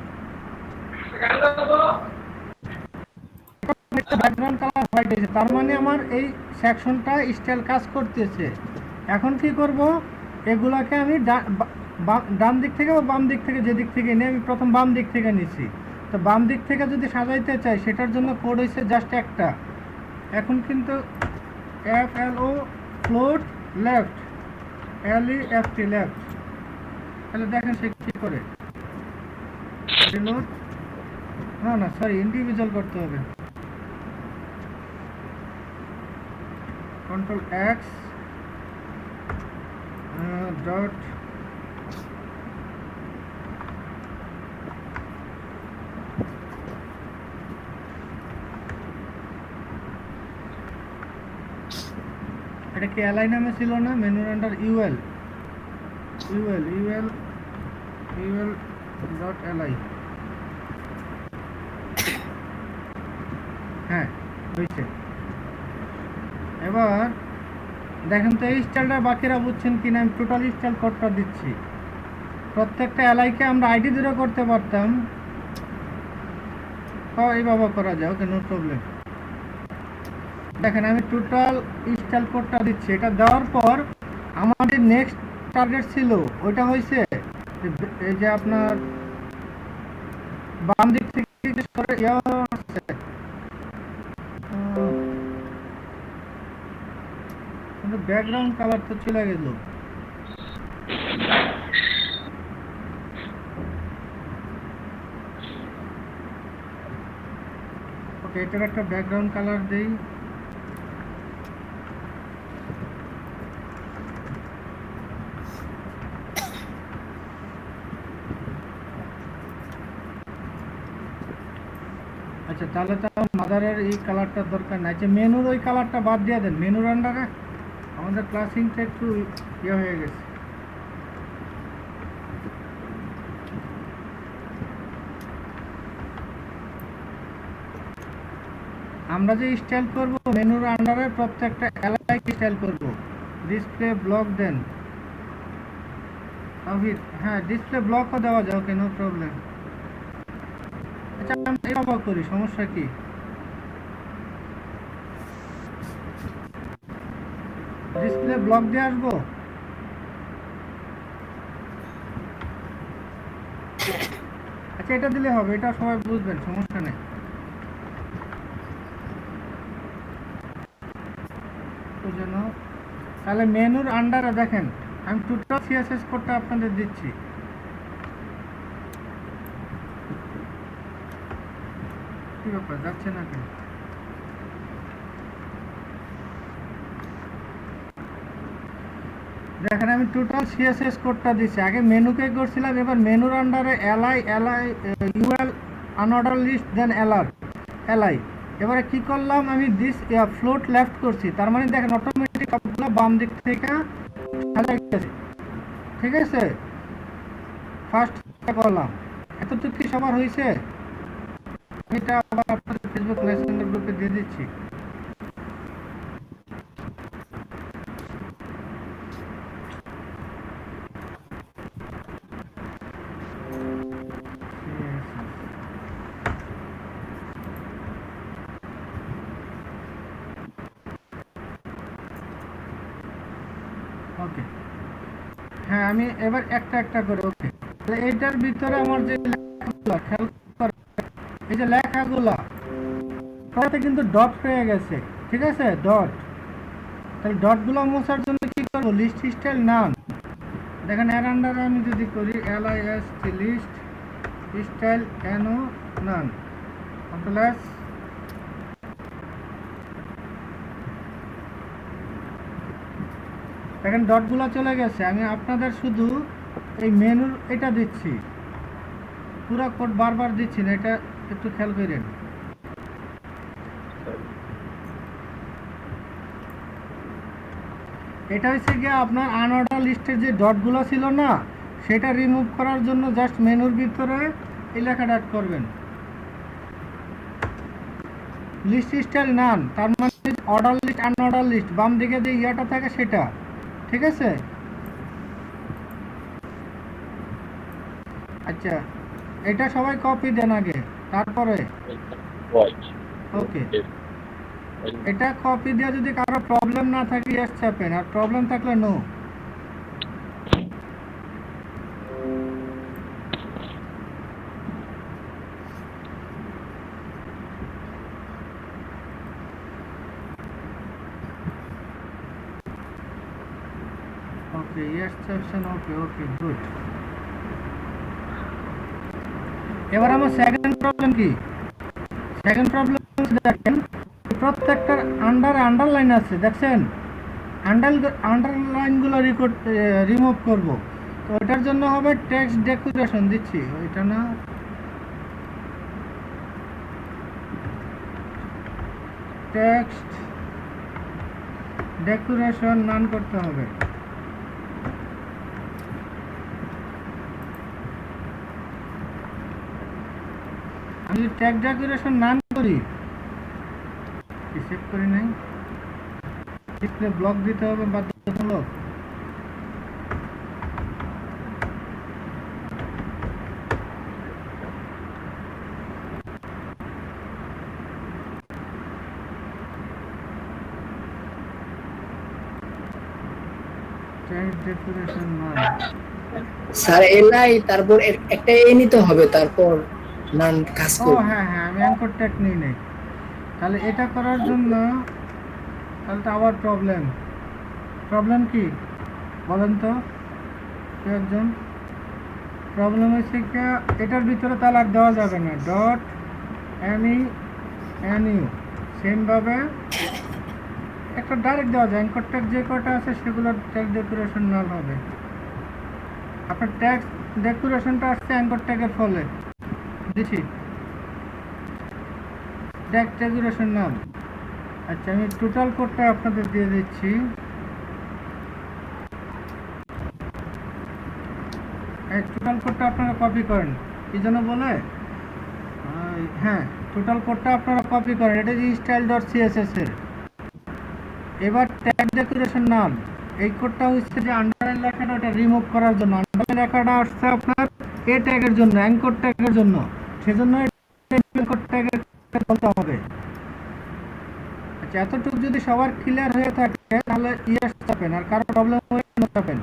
Speaker 1: ব্যাকগ্রাউন্ড কালার হোয়াইট আছে, তার মানে আমার এই সেকশনটা স্টাইল কাজ করতেছে। এখন কি করব, এগুলাকে আমি ডান দিক থেকে বা বাম দিক থেকে, যে দিক থেকে নিয়ে, আমি প্রথম বাম দিক থেকে নিছি। তো বাম দিক থেকে যদি সাজাইতে চাই সেটার জন্য কোড হয়েছে জাস্ট একটা। এখন কিন্তু FLO float left, LEFT left. তাহলে দেখেন সে কী করে, রিলোড, না সরি, ইন্ডিভিজুয়াল করতে হবে। Ctrl+X ডট এটা কি এলআই নামে ছিল না, মেনুর আন্ডার UL ডট এলআই। হ্যাঁ, হয়েছে। এবার দেখেন তো এই স্টাইলটা বাকিরা বুঝছেন কিনা, আমি টোটাল স্টাইল কোডটা দিচ্ছি। প্রত্যেকটা এলআইকে আমরা আইডি ধরে করতে পারতাম, এইভাবে করা যায়, ওকে, নো প্রবলেম। দেখেন আমি টোটাল ইনস্টল কোডটা দিচ্ছি। এটা দেওয়ার পর আমাদের নেক্সট টার্গেট ছিল ওইটা হয়েছে এই যে আপনার বাম দিক থেকে কিন্তু ব্যাকগ্রাউন্ড কালার তো চলে গেল। ওকে, এটার একটা ব্যাকগ্রাউন্ড কালার দেই। আচ্ছা, তাহলে তো মাদারের এই কালারটার দরকার নাই। যে মেনুর ওই কালারটা বাদ দিয়ে দেন, মেনুর আন্ডারে আমাদের ক্লাসিংটা একটু ইয়ে হয়ে গেছে। আমরা যে স্টাইল করব মেনুর আন্ডারে প্রত্যেকটা এলাকায় স্টাইল করব। ডিসপ্লে ব্লক দেন তাহিদ, হ্যাঁ ডিসপ্লে ব্লকও দেওয়া যায়, ওকে, নো প্রবলেম। আচ্ছা আমি এইভাবে করি, সমস্যা কি? ডিসপ্লে ব্লক দিয়ে আসবো। আচ্ছা এটা দিলে হবে, এটা সবাই বুঝবেন, সমস্যা নেই। তো যেন তাহলে মেনুর আন্ডারে দেখেন আমি টোটাল সিএসএস কোডটা আপনাদের দিচ্ছি। কি ব্যাপার, যাচ্ছে না কেন? দেখেন আমি টোটাল সিএসএস কোডটা দিচ্ছি। আগে মেনুকে করছিলাম, এবার মেনুর আন্ডারে এলআই ইউএল আনঅর্ডার লিস্ট দেন এলআই। এবারে কি করলাম, আমি দিস ফ্লোট লেফট করছি, তার মানে দেখেন অটোমেটিক সবগুলো বাম দিক থেকে সাজাই গেছে। ঠিক আছে, ফার্স্ট করলাম। এতটুকু কি সবার হয়েছে? এটা আবার আপনাদের ফেসবুক মেসেঞ্জার গ্রুপে দিয়ে দিচ্ছি। ওকে, হ্যাঁ আমি এবার একটা একটা করে, ওকে। এইটার ভিতরে আমার যে লেখাগুলো খেয়াল করে, এই যে লেখাগুলো তাতে কিন্তু ডট হয়ে গেছে। ঠিক আছে, ডট। তাহলে ডটগুলো মোছার জন্য কি করবো, লিস্ট স্টাইল নান। দেখেন এর আন্ডারে আমি যদি করি LIST লিস্ট স্টাইল NO নান, প্লাস দেখেন ডটগুলো চলে গেছে। আমি আপনাদের শুধু এই মেনুর এটা দিচ্ছি, পুরো কোড বারবার দিচ্ছি না, এটা একটু খেয়াল করেন। এটা হচ্ছে গিয়ে আপনার আনঅর্ডার লিস্টের যে ডটগুলো ছিল না, সেটা রিমুভ করার জন্য জাস্ট মেনুর ভিতরে এই লেখাটা অ্যাড করবেন, লিস্ট স্টাইল নান। তার মানে অর্ডার লিস্ট আনঅর্ডার লিস্ট বাম দিকে যে ইয়াটা থাকে সেটা। ঠিক আছে, আচ্ছা এটা সবাই কপি দেন আগে, তারপরে ওকে। এটা কপি দিয়ে যদি কারো প্রবলেম না থাকে ইয়েস চাপেন, আর প্রবলেম থাকলে নো। ওকে, ইয়েস চাপছেন, ওকে ওকে গুড। এবার আমার সেকেন্ড প্রবলেম কি? সেকেন্ড প্রবলেম দেখেন প্রত্যেকটার আন্ডারলাইন আছে, দেখছেন? আন্ডারলাইনগুলো রিমুভ করব। তো ওটার জন্য হবে টেক্সট ডেকোরেশন দিচ্ছি, ওইটা না, টেক্সট ডেকোরেশন নান করতে হবে। আমি টেক্সট ডেকোরেশন নান করি, সেভ করি নাই, ডিসপ্লে ব্লক দিতে হবে বাধ্যতামূলক। ট্যাগ ডেকোরেশন নাম।
Speaker 7: স্যার এলআই তারপর একটা এ নিতে হবে, তারপর নাম কাজ
Speaker 1: ও
Speaker 7: করবে।
Speaker 1: হ্যাঁ হ্যাঁ, আমি অ্যাঙ্কর ট্যাগ নিই নাই। তাহলে এটা করার জন্য তাহলে তো আবার প্রবলেম কি বলেন তো কেউ একজন? প্রবলেম হচ্ছে কি, এটার ভিতরে তাহলে আর দেওয়া যাবে না ডট এনইউ। সেমভাবে একটা ডাইরেক্ট দেওয়া যায়, অ্যাঙ্কর ট্যাগ যে কটা আছে সেগুলোর ট্যাগ ডেকোরেশন নাল হবে। আপনার ট্যাগ ডেকোরেশনটা আসছে অ্যাঙ্কর ট্যাগের ফলে দিছি ট্যাগ ডেকোরেশন নাম। আচ্ছা, আমি টোটাল কোডটা আপনাদের দিয়ে দিচ্ছি। এই টোটাল কোডটা আপনারা কপি করেন, কি যেন বলে, হ্যাঁ টোটাল কোডটা আপনারা কপি করেন। এটা যে স্টাইল ডট সিএসএস এর। এবার ট্যাগ ডেকোরেশন নাম, এই কোডটা হচ্ছে যে আন্ডারলাইন লেখাটা ওটা রিমুভ করার জন্য। আন্ডারলাইন লেখাটা আসছে আপনার এ ট্যাগের জন্য, অ্যাঙ্কর ট্যাগের জন্য, সেজন্য অ্যাঙ্কর ট্যাগের বলতে হবে। আচ্ছা, এতটুকু যদি সবার ক্লিয়ার হয়ে থাকে তাহলে ইয়েস চাপেন, আর কারো প্রবলেম হয়ে চাপেন।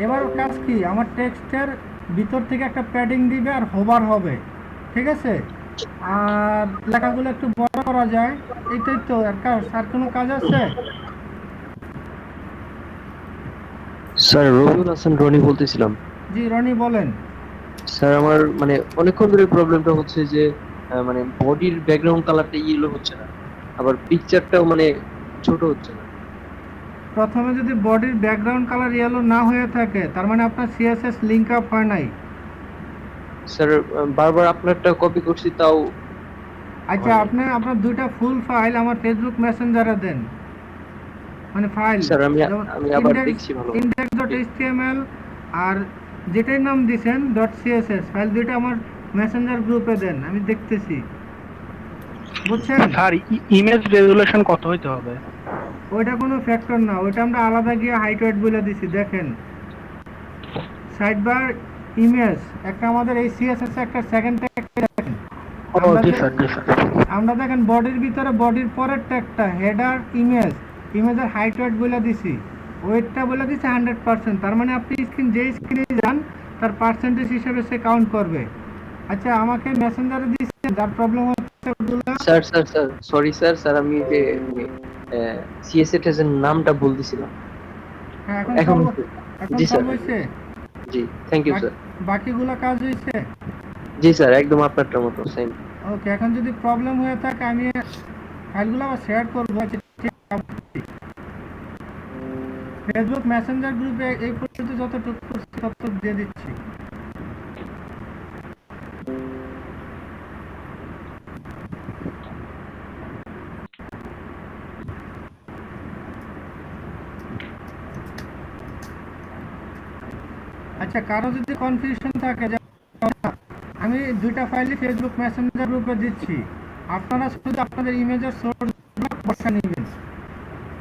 Speaker 1: এবার কাজ কি, আমার টেক্সটের ভিতর থেকে একটা প্যাডিং দিবে আর হোভার হবে, ঠিক আছে? আর লেখাগুলো একটু বড় করা যায়, এইটাই তো। আর কোনো কাজ আছে?
Speaker 2: স্যার রবিউল হাসান রনি বলতেছিলাম।
Speaker 1: জি রনি বলেন।
Speaker 2: স্যার আমার মানে অনেকক্ষণ ধরে প্রবলেমটা হচ্ছে যে মানে বডির ব্যাকগ্রাউন্ড কালারটা ইয়েলো হচ্ছে না, আবার পিকচারটাও মানে ছোট হচ্ছে না।
Speaker 1: প্রথমে যদি বডির ব্যাকগ্রাউন্ড কালার ইয়েলো না হয়ে থাকে তার মানে আপনার সিএসএস লিংক আপ হয় নাই।
Speaker 2: স্যার বারবার আপনারটা কপি করছি তাও।
Speaker 1: আচ্ছা, আপনার দুইটা ফুল ফাইল আমার ফেসবুক মেসেঞ্জারে দেন, মানে ফাইল।
Speaker 2: স্যার আমি আবার দেখছি ভালো।
Speaker 1: index.html আর যেটাই নাম দিবেন .css ফাইল দুইটা আমার মেসেঞ্জার গ্রুপে দেন, আমি দেখতেছি, বুঝছেন?
Speaker 5: স্যার ইমেজ রেজুলেশন কত হইতে হবে?
Speaker 1: ওইটা কোনো ফ্যাক্টর না, ওইটা আমরা আলাদা গিয়ে হাইট ওয়েট বলে দিছি। দেখেন সাইড বার ইমেজ একটা আমাদের এই সিএসএস একটা সেকেন্ড ট্যাগ দেখেন।
Speaker 5: জি স্যার, জি স্যার।
Speaker 1: আমরা দেখেন বডির ভিতরে বডির পরের ট্যাগটা হেডার ইমেজের হাইট ওয়েট বলে দিছি, ওয়েটটা বলে দিছি 100%। তার মানে আপনি যে স্ক্রিনে যান তার পার্সেন্টেজ হিসেবে সে কাউন্ট করবে। আচ্ছা, আমাকে মেসেঞ্জারে দিচ্ছেন, যার প্রবলেম হচ্ছে
Speaker 2: স্যার সরি স্যার আমি যে সিএসএস এর নামটা ভুল দিছিলাম।
Speaker 1: হ্যাঁ,
Speaker 2: এখন জি স্যার,
Speaker 1: সব হয়েছে।
Speaker 2: জি থ্যাংক ইউ স্যার।
Speaker 1: বাকিগুলো কাজ হয়েছে?
Speaker 2: জি স্যার, একদম আপনারটার মতো সেম।
Speaker 1: ওকে, এখন যদি প্রবলেম হয়ে থাকে আমি ফাইলগুলো আবার শেয়ার করবো। ফেসবুক মেসেঞ্জার গ্রুপে এই পর্যন্ত যতটুকু করছি ততটুকু দিয়ে দিচ্ছি। আচ্ছা, কারো যদি কনফিউশন থাকে যে আমি দুইটা ফাইলই ফেসবুক মেসেঞ্জার গ্রুপে দিচ্ছি, আপনারা শুধু আপনাদের ইমেজের সোর্স বসা নেবেন।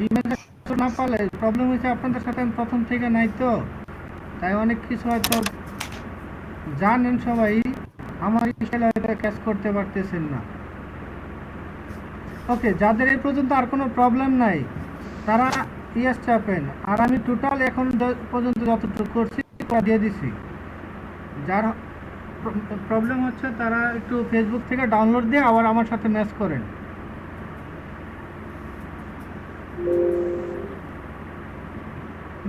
Speaker 1: ইমেজের সোর্স না পালে প্রবলেম হয়েছে, আপনাদের সাথে আমি প্রথম থেকে নাই তো, তাই অনেক কিছু হয়তো জানেন সবাই, আমার স্টাইলে হয়তো ক্যাচ করতে পারতেছেন না। ওকে, যাদের এই পর্যন্ত আর কোনো প্রবলেম নাই তারা ইয়েস চাপেন, আর আমি টোটাল এখন পর্যন্ত যতটুকু করছি দিয়ে দিছি। যার প্রবলেম হচ্ছে তারা একটু ফেসবুক থেকে ডাউনলোড দিয়ে আবার আমার সাথে ম্যাচ করেন।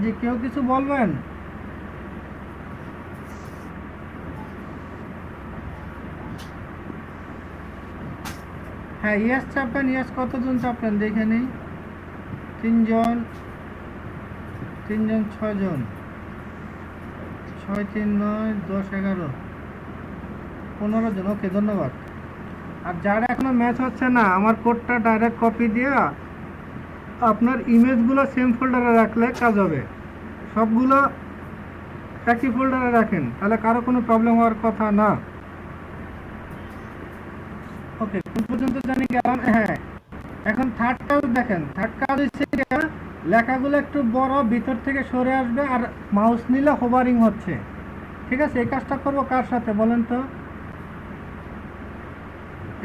Speaker 1: জি, কেউ কিছু বলবেন? হ্যাঁ, ইয়েস চাপেন। ইয়েস কতজন চাপেন দেখে নেই। 3 জন, 6 জন, 6 3 9 10 11 15 জন। ওকে, ধন্যবাদ। আর যারা এখনো ম্যাচ হচ্ছে না, আমার কোডটা ডাইরেক্ট কপি দিয়ে আপনার ইমেজগুলো সেম ফোল্ডারে রাখলে কাজ হবে। সবগুলো একই ফোল্ডারে রাখেন, তাহলে কারো কোনো প্রবলেম হওয়ার কথা না। ওকে, কোন পর্যন্ত জানি গেলাম? হ্যাঁ, এখন থার্ড কাজ দেখেন। থার্ড কাজ হচ্ছে লেখাগুলো একটু বড়, ভিতর থেকে সরে আসবে, আর মাউস নিলে হোভারিং হচ্ছে, ঠিক আছে? এই কাজটা করবো কার সাথে বলেন তো?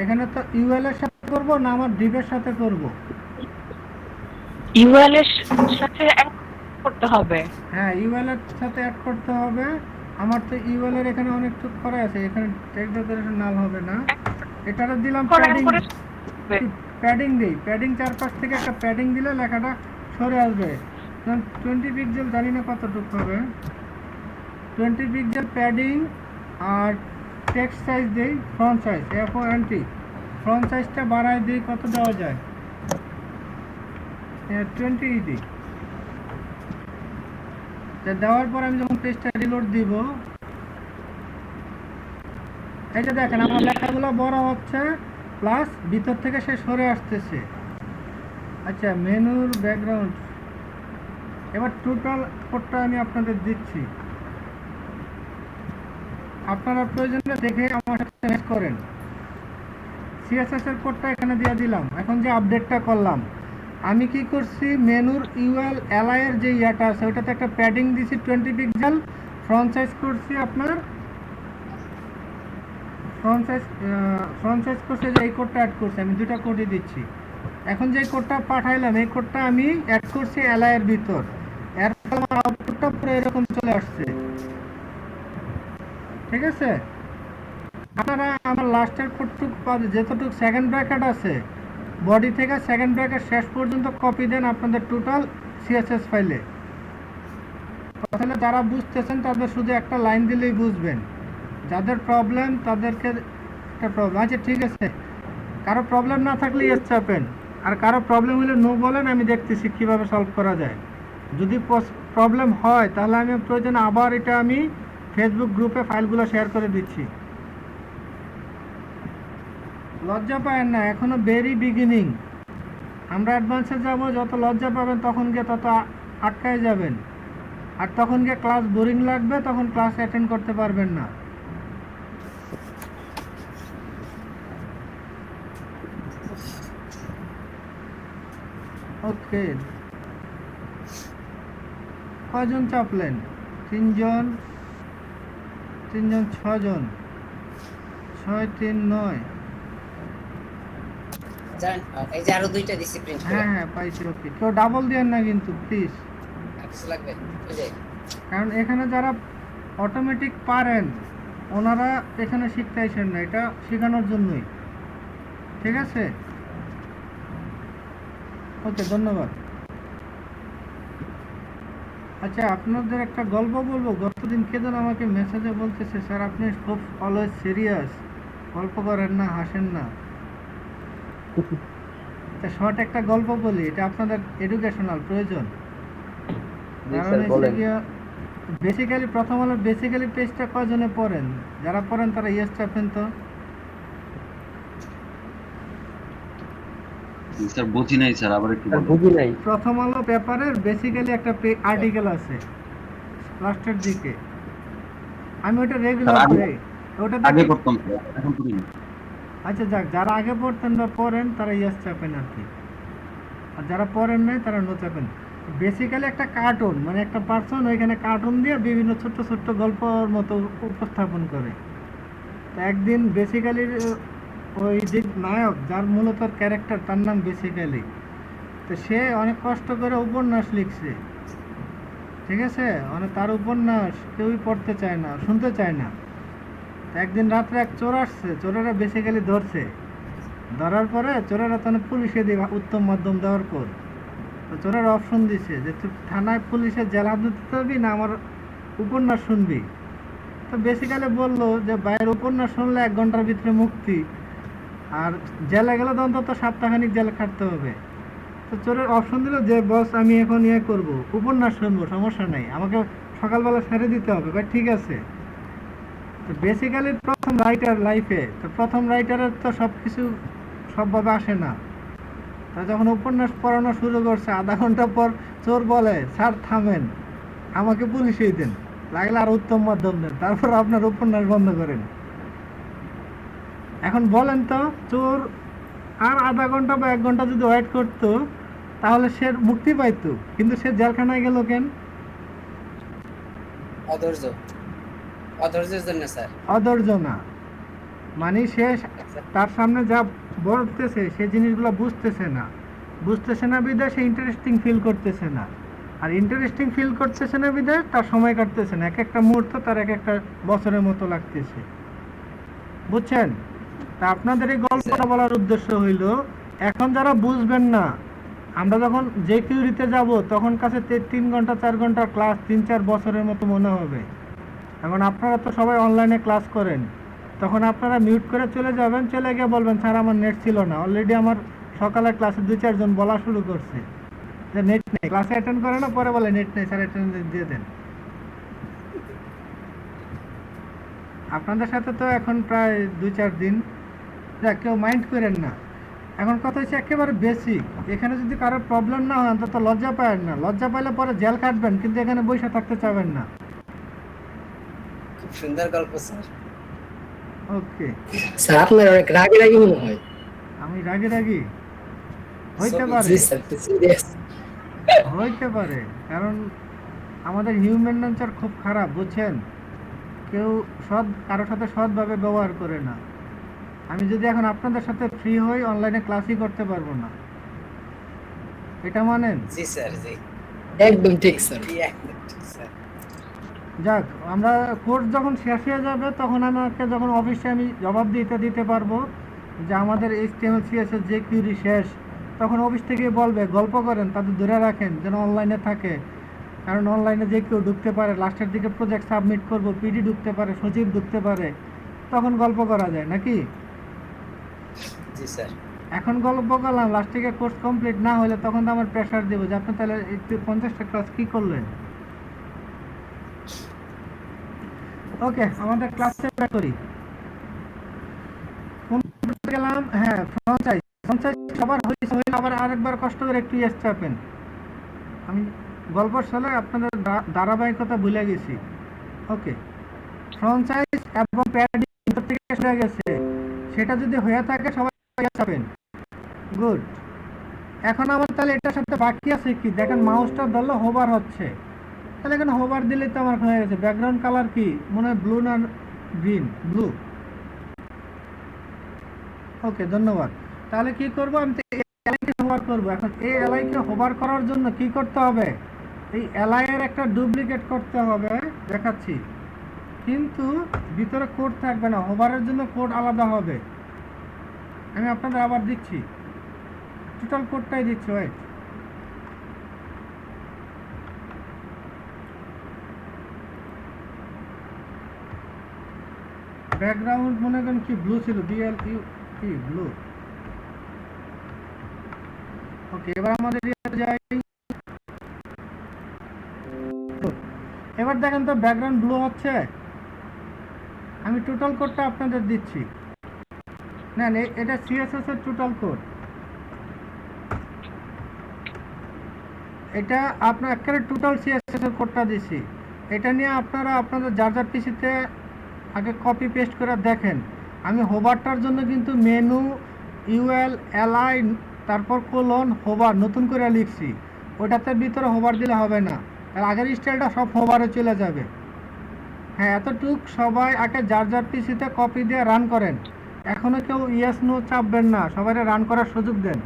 Speaker 1: এখানে তো ইউএল এর সাথে করবো না আমার ডিভের সাথে করবো?
Speaker 8: ইউএল এর সাথে করতে হবে।
Speaker 1: হ্যাঁ, ইউএল এর সাথে অ্যাড করতে হবে। আমার তো ইউএল এর এখানে অনেক টুক করা আছে, এখানে টেক্সট ডেকোরেশন নাল হবে না। এটারে দিলাম
Speaker 8: করার
Speaker 1: প্যাডিং,
Speaker 8: পরে
Speaker 1: প্যাডিং দেই, প্যাডিং চারপাশ থেকে একটা প্যাডিং দিলে লেখাটা সরে আসবে। 20 পিক্সেল, জানি না কতটুক হবে। 20 পিক্সেল প্যাডিং আর টেক্সট সাইজ দেই ফ্রন্ট সাইজ F1 ফ্রন্ট সাইজটা বাড়ায় দিই, কত দেওয়া যায়? 20 দিই। দেওয়ার পর আমি যখন পেজটা রিলোড দিব, এই যে দেখেন আমার লেখাগুলো বড় হচ্ছে প্লাস ভিতর থেকে সে সরে আসতেছে। আচ্ছা, মেনুর ব্যাকগ্রাউন্ড, এবার টোটাল কোডটা আমি আপনাদের দিচ্ছি, আপনারা প্রয়োজনে দেখে আমার সাথে ম্যাচ করেন। সিএসএস এর কোডটা এখানে দিয়ে দিলাম। এখন যে আপডেটটা করলাম, আমি কি করছি, মেনুর ইউএল এলআই এর যে ইয়াটা আছে ওটাতে একটা প্যাডিং দিছি 20 পিক্সেল, ফ্রন্ট সাইজ করছি আপনার ফ্রন্ট সাইজ করছে, যে এই কোডটা অ্যাড করছি, আমি দুটা কোডই দিচ্ছি। এখন যে কোডটা পাঠাইলাম এই কোডটা আমি অ্যাড করছি এলআই এর ভিতর, এর ফলে আমার আউটপুটটা পুরো এরকম চলে আসছে। ঠিক আছে, আপনারা আমার লাস্টের কোডটুক যতটুকু সেকেন্ড ব্র্যাকেট আছে বডি থেকে সেকেন্ড ব্র্যাকেট শেষ পর্যন্ত কপি দেন আপনাদের টোটাল সিএসএস ফাইলে। তাহলে যারা বুঝতেছেন তাদের শুধু একটা লাইন দিলেই বুঝবেন, যাদের প্রবলেম তাদেরকে একটা প্রবলেম। আচ্ছা ঠিক আছে, কারো প্রবলেম না থাকলে ইয়েস চাপেন, আর কারো প্রবলেম হলে নো বলেন, আমি দেখতেছি কীভাবে সলভ করা যায়। যদি প্রবলেম হয় তাহলে আমি প্রয়োজনে আবার এটা আমি ফেসবুক গ্রুপে ফাইলগুলো শেয়ার করে দিচ্ছি। লজ্জা পাবেন না, এখনো ভেরি বিগিনিং, আমরা অ্যাডভান্সে যাব, যত লজ্জা পাবেন তখন গিয়ে তত আটকায় যাবেন, আর তখন গিয়ে ক্লাস বোরিং লাগবে, তখন ক্লাস অ্যাটেন্ড করতে পারবেন না। ওকে, কয়জন চাপলেন? 3 জন, 6 জন, 6 3 9।
Speaker 6: এই যে আরো দুইটা দিছি প্রিন্ট করে।
Speaker 1: হ্যাঁ হ্যাঁ পাইছি। ওকে, কেউ ডাবল দিয়েন না কিন্তু প্লিজ,
Speaker 6: কিছু লাগবে ওই যে
Speaker 1: কারণ এখানে যারা অটোমেটিক পারেন ওনারা এখানে শিখতে আসেন না, এটা শেখানোর জন্যই। ঠিক আছে, ওকে, ধন্যবাদ। আচ্ছা, আপনাদের একটা গল্প বলবো। গতদিন কেজন আমাকে মেসেজে বলতেছে, স্যার আপনি খুব অলওয়েজ সিরিয়াস, গল্প করেন না, হাসেন না। তা শর্ট একটা গল্প বলি, এটা আপনাদের এডুকেশনাল প্রয়োজন। বেসিক্যালি প্রথম হলো বেসিক্যালি পেজটা কয়জনে পড়েন? যারা পড়েন তারা ইয়েস চাপেন তো।
Speaker 9: স্যার বুঝি নাই স্যার, আবার একটু বলুন।
Speaker 2: বুঝি নাই।
Speaker 1: প্রথম আলো পেপারের বেসিক্যালি একটা আর্টিকেল আছে লাস্টের দিকে, আমি ওটা রেগুলার পড়ি, ওটা
Speaker 9: আগে পড়তাম স্যার, এখন পড়ি না।
Speaker 1: আচ্ছা যাক, যারা আগে পড়তেন বা পড়েন তারা ইয়েস চাপেন আর কি, আর যারা পড়েন নাই তারা নো চাপেন। বেসিক্যালি একটা কার্টুন, মানে একটা পার্সন ওইখানে কার্টুন দিয়ে বিভিন্ন ছোট্ট ছোট্ট গল্পর মতো উপস্থাপন করে। তো একদিন বেসিক্যালি ওই যে নায়ক, যার মূলত ক্যারেক্টার, তার নাম বেসিক্যালি, তো সে অনেক কষ্ট করে উপন্যাস লিখছে। ঠিক আছে, মানে তার উপন্যাস কেউই পড়তে চায় না, শুনতে চায় না। একদিন রাত্রে এক চোর আসছে, চোরেরা বেসিক্যালি ধরছে, ধরার পরে চোরেরা তো পুলিশে দিয়ে উত্তম মাধ্যম দেওয়ার পর তো চোরের অপশন দিছে যে তুই থানায় পুলিশের জেল হাজতে দিতে হবি না আমার উপন্যাস শুনবি। তো বেসিক্যালি বললো যে বাইরের উপন্যাস শুনলে 1 ঘন্টার ভিতরে মুক্তি, আর জেলে গেলে তো অন্তত সপ্তাহখানিক জেলে খাটতে হবে। তো চোরের অপশন দিল যে বস আমি এখন করবো, উপন্যাস শুনবো, সমস্যা নেই, আমাকে সকালবেলা ছেড়ে দিতে হবে। ভাই ঠিক আছে। তো বেসিক্যালি প্রথম রাইটার লাইফে, তো প্রথম রাইটারের তো সব কিছু সবভাবে আসে না। তা যখন উপন্যাস পড়ানো শুরু করছে, আধা ঘন্টা পর চোর বলে স্যার থামেন, আমাকে পুলিশেই দেন, লাগলে আর উত্তম মাধ্যম দেন, তারপর আপনার উপন্যাস বন্ধ করেন। এখন বলেন তো, চোর আর আধা ঘন্টা বা 1 ঘন্টা যদি ওয়েট করতো তাহলে সে মুক্তি পাইতো, কিন্তু সে জেলখানায় গেল কেন?
Speaker 6: অধৈর্যের জন্য স্যার।
Speaker 1: অধৈর্য না, মানে সে তার সামনে যা বলতেছে সে জিনিসগুলো বুঝতেছে না বিধায় সে ইন্টারেস্টিং ফিল করতেছে না। আর ইন্টারেস্টিং ফিল করতেছে না বিধায় তার সময় কাটতেছে না, এক একটা মুহূর্ত তার এক একটা বছরের মতো লাগতেছে, বুঝছেন? তা আপনাদের এই গল্পটা বলার উদ্দেশ্য হইল, এখন যারা বুঝবেন না, আমরা যখন যে কিউরিতে যাব তখন কাছে 3 ঘন্টা 4 ঘন্টার ক্লাস 3-4 বছরের মতো মনে হবে। এখন আপনারা তো সবাই অনলাইনে ক্লাস করেন, তখন আপনারা মিউট করে চলে যাবেন, চলে গিয়ে বলবেন স্যার আমার নেট ছিল না। অলরেডি আমার সকালে ক্লাসে 2-4 জন বলা শুরু করছে যে নেট নেই, ক্লাসে অ্যাটেন্ড করে না, পরে বলে নেট নেই স্যার, অ্যাটেন্ডেন্স দিয়ে দেন। আপনাদের সাথে তো এখন প্রায় 2-4 দিন, যাক কেউ মাইন্ড করেন না। এখন কথা হচ্ছে একেবারে বেসিক, এখানে যদি কারোর প্রবলেম না হয় অন্তত লজ্জা পাবেন না, লজ্জা পাইলে পরে জেল কাটবেন, কিন্তু এখানে বসে থাকতে চাবেন না।
Speaker 6: খুব সুন্দর গল্প স্যার।
Speaker 1: ওকে,
Speaker 7: স্যার আপনার অনেক রাগি রাগি মনে হয়।
Speaker 1: আমি রাগি রাগি হইতে পারে,
Speaker 7: জি স্যার, সিরিয়াস।
Speaker 1: হইতে পারে, কারণ আমাদের হিউম্যান নেচার খুব খারাপ, বুঝছেন? কেউ কারোর সাথে সৎভাবে ব্যবহার করে না। আমি যদি এখন আপনাদের সাথে ফ্রি হই, অনলাইনে ক্লাসই করতে পারবো না, এটা মানেন?
Speaker 6: জি স্যার, জি
Speaker 7: একদম ঠিক স্যার।
Speaker 6: জি, একদম ঠিক স্যার।
Speaker 1: যাক, আমরা কোর্স যখন শেষ হয়ে যাবে তখন আমাকে যখন অফিসে আমি জবাব দিতে পারবো যে আমাদের HTML CSS যে কিউরি শেষ, তখন অফিস থেকে বলবে গল্প করেন, তাদের ধরে রাখেন যেন অনলাইনে থাকে, কারণ অনলাইনে যে কেউ ঢুকতে পারে, লাস্টের দিকে প্রজেক্ট সাবমিট করব, PD ঢুকতে পারে, সচিব ঢুকতে পারে, তখন গল্প করা যায় নাকি?
Speaker 6: জি স্যার।
Speaker 1: এখন গল্প করলাম, লাস্ট থেকে কোর্স কমপ্লিট না হলে তখন তো আমার প্রেশার দেবো যে আপনি তাহলে 50টা ক্লাস কী করলেন। ওকে, আমাদের ক্লাসে ব্যাক করি। কোন গেলাম? হ্যাঁ, ফ্রঞ্চাইজ সবার হয়েছে, হইলে আবার আরেকবার কষ্ট করে একটু চাপেন। আমি গল্পের সালে আপনাদের ধারাবাহিকতা ভুলে গেছি। ওকে, ফ্রঞ্চাইজ এবং প্যাডি ভিতর থেকে সরে গেছে, সেটা যদি হয়ে থাকে সবাই চাপেন। গুড। এখন আমার তাহলে এটার সাথে বাকি আছে কি? দেখেন মাউসটা ধরলে হোভার হচ্ছে, তাহলে এখানে হোভার দিলে তো আমার হয়ে গেছে। ব্যাকগ্রাউন্ড কালার কি মনে হয়? ব্লু না গ্রিন? ব্লু। ওকে, ধন্যবাদ। তাহলে কি করব? আমি তো এলাইকে হোভার করব। এখন এই এলাইকে হোভার করার জন্য কি করতে হবে? এই এলাইয়ের একটা ডুপ্লিকেট করতে হবে, দেখাচ্ছি, কিন্তু ভিতরে কোড থাকবে না, হোভারের জন্য কোড আলাদা হবে। আমি আপনাদের আবার দিচ্ছি, টোটাল কোডটাই দিচ্ছি। ওয়েট, ব্যাকগ্রাউন্ড মনে করেন কি ব্লু ছিল, BLU কি ব্লু। ওকে, এবার আমাদের যাই, এবার দেখেন তো ব্যাকগ্রাউন্ড ব্লু হচ্ছে। আমি টোটাল কোডটা আপনাদের দিচ্ছি, না এটা CSS এর টোটাল কোড। এটা আপনার একেবারে টোটাল CSS এর কোডটা দিছি। এটা নিয়ে আপনারা আপনাদের যার পিসিতে আগে কপি পেস্ট করে দেখেন। আমি হোভারটার জন্য কিন্তু মেনু, UL, অ্যালাইন, তারপর কোলন, হোভার নতুন করে লিখছি। ওটাতে ভিতরে হোভার দিলে হবে না, আর আগের স্টাইলটা সব হোভারে চলে যাবে। হ্যাঁ, এতটুক সবাই আগে যার পিসিতে কপি দিয়ে রান করেন। এখনও কেউ ইয়েস নো চাপবেন না, সবাই রান করার সুযোগ দেন।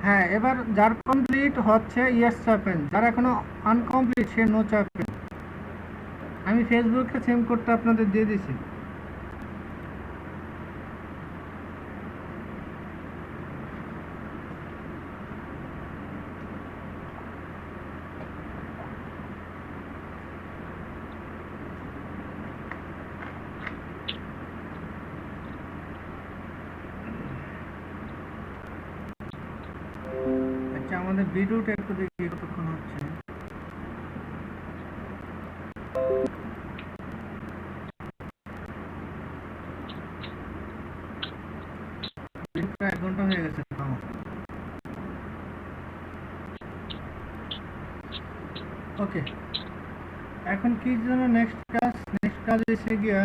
Speaker 1: হ্যাঁ, এবার যার কমপ্লিট হচ্ছে ইয়েস চাপেন, যার এখনো আনকমপ্লিট সে নো চাপেন। আমি ফেসবুকে সেম কোডটা আপনাদের দিয়ে দিছি। আচ্ছা, আমাদের ভিডিওটা একটু দেখি কতক্ষণ হচ্ছে। প্রায় 1 ঘন্টা হয়ে গেছে। ওকে, এখন কি জন্য নেক্সট কাজ এসে গিয়া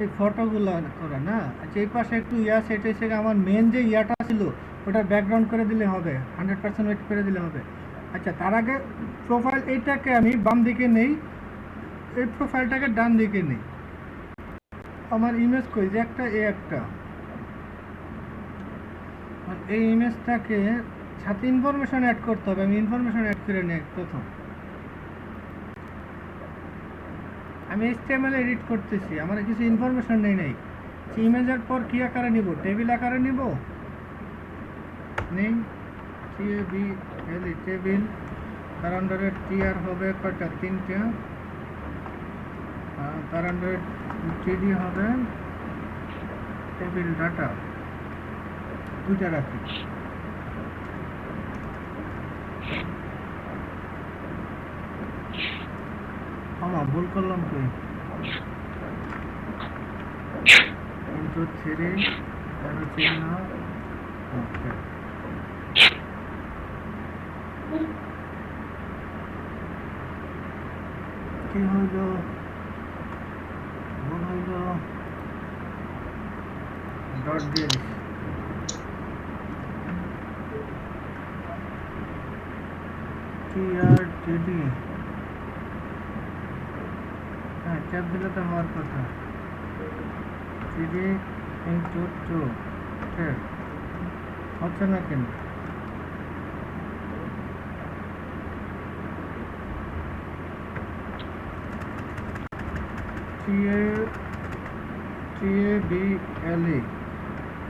Speaker 1: এই ফটোগুলো করা না। আচ্ছা এই পাশে একটু সেটা হচ্ছে আমার মেন যে ইয়াটা ছিল ওটা ব্যাকগ্রাউন্ড করে দিলে হবে, 100% ওয়েট করে দিলে হবে। আচ্ছা তার আগে প্রোফাইল এইটাকে আমি বাম দিকে নেই, এই প্রোফাইলটাকে ডান দিকে নেই। আমার ইমেজ কই যে একটা একটা এই ইমেজটাকে সাথে ইনফরমেশন অ্যাড করতে হবে। আমি ইনফরমেশন অ্যাড করে নিই প্রথম। আমি HTML এডিট করতেছি, আমার কিছু ইনফরমেশন নেই। ইমেজের পর কি আকারে নিব, টেবিল আকারে নিব, নেই টেবিল। তার আন্ডারে টিআর হবে কয়টা, 3টে। তার আন্ডারে টিডি হবে, টেবিল ডাটা 2টা রাখি। ভুল করলাম কই, কিন্তু 3 চিহ্ন। ওকে কি হইল, ভুল হইল, ডট দিয়ে দিচ্ছি। টিআরটিডি হ্যাঁ ট্যাব দিলে তো হওয়ার কথা। টিডি ইন্টু 2 ট্যাব হচ্ছে না কেন? TABLE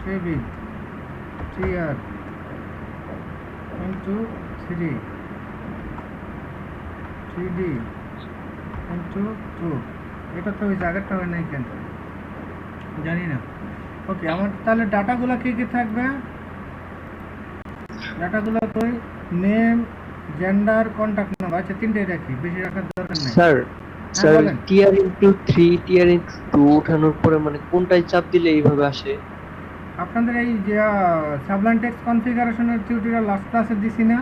Speaker 1: table TR into 3 3D into 2। এটা তো ওই জায়গাটা হয় নাই কেন জানি না। ওকে আমার তাহলে ডাটাগুলো কি কি থাকবে, ডাটাগুলো কই, নেম, জেন্ডার, কন্টাক্ট নাম্বার। আচ্ছা 3টাই রাখি, বেশি রাখার দরকার নেই।
Speaker 2: স্যার স্যার
Speaker 1: বলেন।
Speaker 2: টিআর ইনটু 3 টিআর ইনটু 2 উঠানোর পরে মানে কোনটায় চাপ দিলে এইভাবে আসে?
Speaker 1: আপনাদের এই যে সাবলাইম টেক্সট কনফিগারেশনের টিউটোরিয়াল লাস্ট ক্লাসে দিছি না?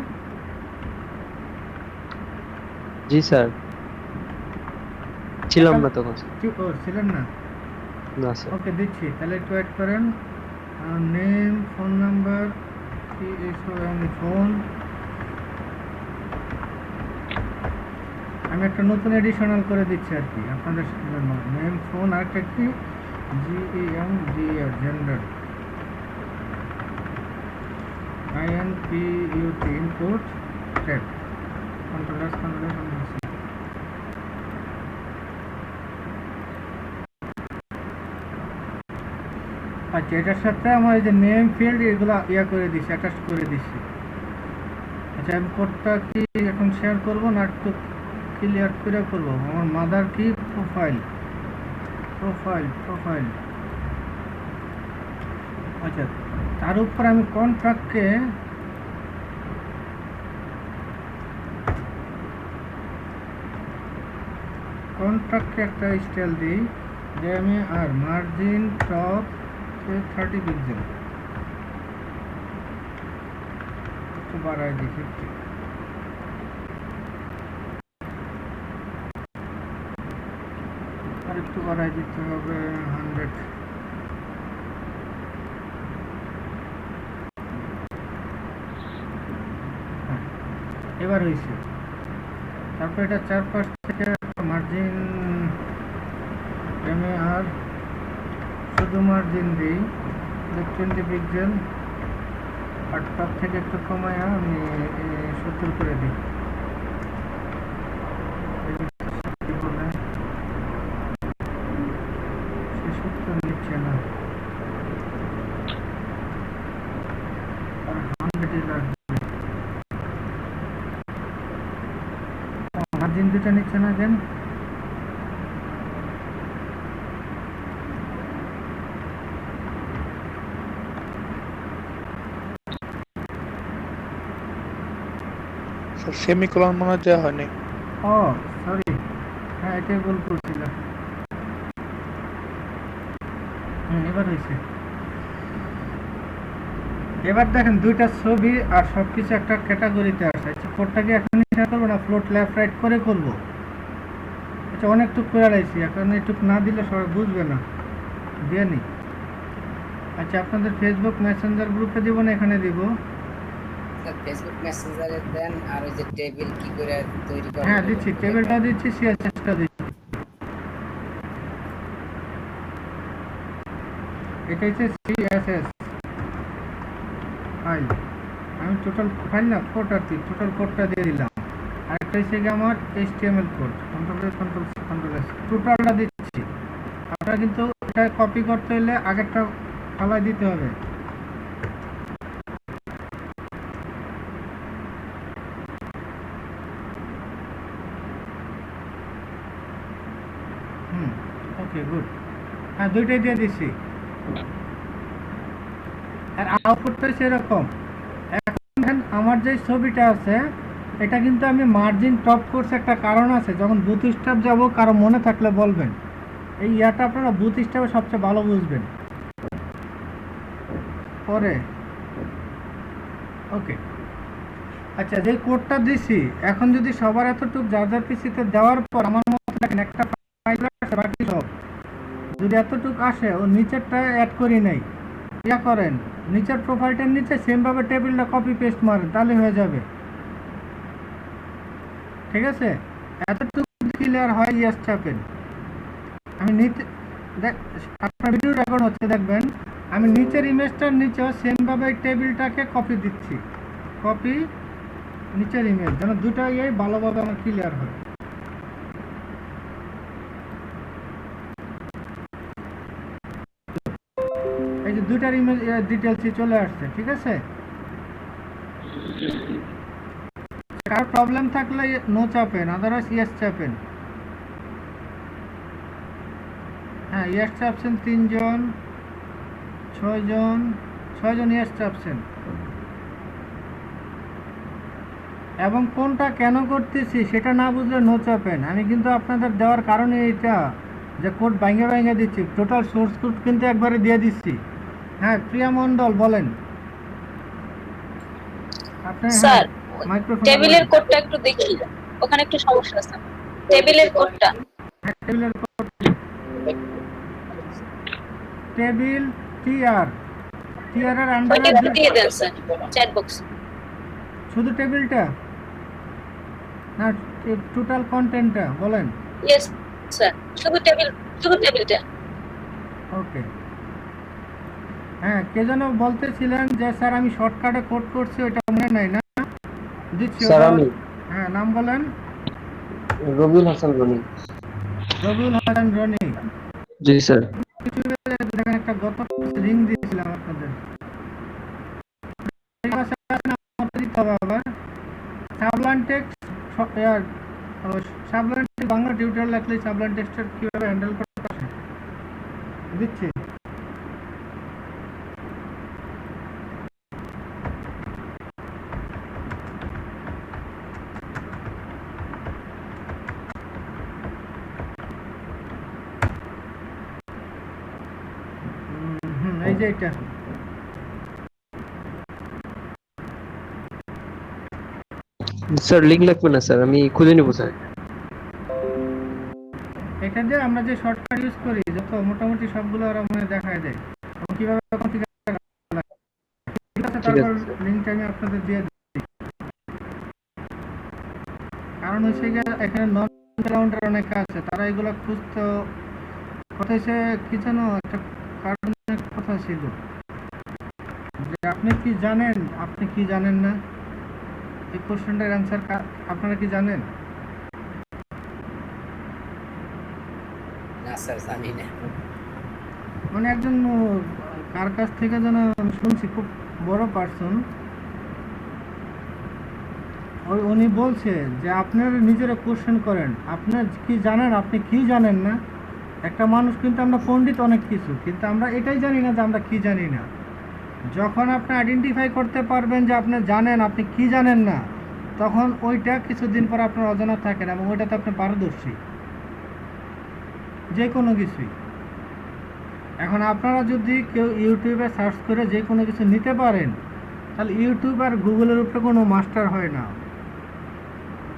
Speaker 2: জি স্যার, ছিলাম না তখন।
Speaker 1: ছিলেন না?
Speaker 2: না স্যার।
Speaker 1: ওকে দিচ্ছি, তাহলে একটু অ্যাড করেন। Name, phone number, phone. আমি একটা নতুন এডিশনাল করে দিচ্ছি আর কি আপনাদের জন্য। নেম, ফোন, আর একটা কি GEMDR gender, INPUT input tag, controller আচ্ছা এটার সাথে আমার এই যে নেম ফিল্ড এগুলো করে দিচ্ছি, অ্যাটাচ করে দিচ্ছি। আচ্ছা আমি কোডটা কি এখন শেয়ার করবো না একটু ক্লিয়ার করে করবো? আমার মাদার কি প্রোফাইল। আচ্ছা তার উপর আমি কন্ট্রাক্টকে একটা স্টাইল দিই যে আমি আর মার্জিন টপ 30 পিক্সেল একটু বাড়াই দিচ্ছি। আর একটু বাড়াই দিতে হবে 100। এবার হয়েছে। তারপর এটা চারপাশ থেকে মার্জিন আমি আর শুধু মার্জিন দিই 20 পিক্সেল, আর টপ থেকে একটু কমায় আমি 70 করে দিই। নিচ্ছে না, আর 100 লাগবে। মার্জিন দুটা নিচ্ছে না কেন?
Speaker 5: সেমিকোলন মনে হয় দেওয়া হয়নি।
Speaker 1: ও সরি, হ্যাঁ এটাই ভুল করছিলাম। এবার হয়েছে। এবার দেখেন দুইটা ছবি আর সবকিছু একটা ক্যাটাগরিতে আসে। আচ্ছা কোডটাকে এখন শেয়ার করবো না, ফ্লোট লেফট রাইট করে করবো। আচ্ছা অনেকটুক করে লাইছি, এখন এইটুক না দিলে সবাই বুঝবে না। দিয়ে নি। আচ্ছা, আপনাদের ফেসবুক মেসেঞ্জার গ্রুপে দিব না এখানে দিব?
Speaker 6: স্যার ফেসবুক মেসেঞ্জারে দেন, আর ওই যে টেবিল কি করে তৈরি করেন?
Speaker 1: হ্যাঁ দিচ্ছি, টেবিলটা দিচ্ছি, সিএসএসটা দিচ্ছি। এটা হচ্ছে সিএসএস ফাইল। আমি টোটাল ফাইল না, কোড আর কি, টোটাল কোডটা দিয়ে দিলাম। আর একটা হচ্ছে গিয়ে আমার এইচটিএমএল কোড, কন্ট্রোল টোটালটা দিচ্ছি। আপনারা কিন্তু এটা কপি করতে হলে আগেরটা ফালাই দিতে হবে। Okay good. হ্যাঁ দুইটাই দিয়ে দিচ্ছি। আর আউটপুটটা সেরকম। এখন আমার যে ছবিটা আছে এটা কিন্তু আমি মার্জিন টপ করছে, একটা কারণ আছে। যখন বুথ স্টাফ যাবো, কারো মনে থাকলে বলবেন। এই ইয়াটা আপনারা বুথ স্টাফে সবচেয়ে ভালো বুঝবেন পরে। ওকে আচ্ছা, যে কোডটা দিছি এখন যদি সবার এতটুকু যার যার পিসিতে দেওয়ার পর আমার মতো দেখেন একটা ফাইল আছে, বাকি সব যদি এতটুকু আসে, ও নিচেরটা অ্যাড করি নাই, ইয়া করেন নিচের প্রোফাইলটার নিচে সেমভাবে টেবিলটা কপি পেস্ট মারেন, তাহলে হয়ে যাবে। ঠিক আছে, এতটুকু ক্লিয়ার হয়, ইয়েস চাপেন। আমি নিচে আপনার ভিডিও রেকর্ড হচ্ছে দেখবেন, আমি নিচের ইমেজটার নিচেও সেমভাবে টেবিলটাকে কপি দিচ্ছি, কপি নিচের ইমেজ, যেন দুটো ইয়ে ভালোভাবে আমার ক্লিয়ার হয়। এই যে দুইটার ইমেজ ডিটেলসই চলে আসছে। ঠিক আছে, কার প্রবলেম থাকলে নো চাপেন, আদারওয়াইজ ইয়েস চাপেন। হ্যাঁ ইয়েস চাপছেন 3 জন, 6 জন ইয়েস চাপছেন। এবং কোনটা কেন করতেছি সেটা না বুঝলে নো চাপেন। আমি কিন্তু আপনাদের দেওয়ার কারণে এটা যে কোড ভাঙে দিচ্ছি, টোটাল সোর্স কোড কিন্তু একবারে দিয়ে দিচ্ছি। হ্যাঁ প্রিয়া মণ্ডল বলেন আপনি।
Speaker 3: স্যার
Speaker 1: মাইক্রোফোন
Speaker 3: টেবিলের কোডটা একটু দেখি, ওখানে একটু সমস্যা আছে। টেবিলের কোডটা,
Speaker 1: টেবিলের কোড, টেবিল টিআর এর
Speaker 3: ওইটা
Speaker 1: আন্ডারে
Speaker 3: একটু দিয়ে দেন স্যার চ্যাট বক্স।
Speaker 1: শুধু টেবিলটা না টোটাল কন্টেন্টটা বলেন?
Speaker 3: ইয়েস স্যার, শুধু টেবিলটা।
Speaker 1: ওকে হ্যাঁ, কে যেন বলতেছিলেন যে স্যার আমি শর্টকাটে কোড করছি, ওইটা মনে নাই না? দিচ্ছি
Speaker 2: স্যার
Speaker 1: ওটা।
Speaker 2: আমি
Speaker 1: হ্যাঁ নাম বলেন।
Speaker 2: রবিউল হাসান রনি।
Speaker 1: রবিউল হাসান রনি।
Speaker 2: জি স্যার।
Speaker 1: দেখেন একটা গত লিঙ্ক দিয়েছিলাম আপনাদের, দিতে হবে আবার। সাবলাইন টেক্সট সাবলাইন বাংলা টিউটোরিয়াল লাগলে সাবলাইন টেক্সটের কিভাবে হ্যান্ডেল করতে পারে দিচ্ছি। এই যে এটা
Speaker 2: স্যার লিংক লাগবে না স্যার, আমি খুঁজে নেবো স্যার।
Speaker 1: এটা দিয়ে আমরা যে শর্টকাট ইউজ করি যত মোটামুটি সবগুলো আর মনে দেখায় দেয় কিভাবে কনফিগার করা লাগে। ঠিক আছে, তারপর লিংকটা আমি আপনাদের দিয়ে দিচ্ছি। কারণ হচ্ছে গিয়ে এখানে নন রাউন্ডার অনেক আছে, তারা এগুলো খুঁজতে কথা হচ্ছে কি যেন একটা কারণের কথা ছিল যে আপনি কি জানেন, আপনি কি জানেন না, এই কোশ্চেনটার অ্যান্সার আপনারা কি জানেন?
Speaker 6: না স্যার জানি না।
Speaker 1: মানে একজন কার কাছ থেকে যেন আমি শুনছি, খুব বড় পার্সন, উনি বলছে যে আপনারা নিজেরা কোশ্চেন করেন, আপনার কি জানেন, আপনি কি জানেন না। একটা মানুষ কিন্তু আমরা পণ্ডিত অনেক কিছু, কিন্তু আমরা এটাই জানি না যে আমরা কি জানি না। যখন আপনি আইডেন্টিফাই করতে পারবেন যে আপনি জানেন আপনি কি জানেন না, তখন ওইটা কিছুদিন পর আপনার অজানা থাকে না এবং ওইটাতে আপনি পারদর্শী যে কোনো কিছুই। এখন আপনারা যদি কেউ ইউটিউবে সার্চ করে যে কোনো কিছু নিতে পারেন, তাহলে ইউটিউব আর গুগলের উপরে কোনো মাস্টার হয় না,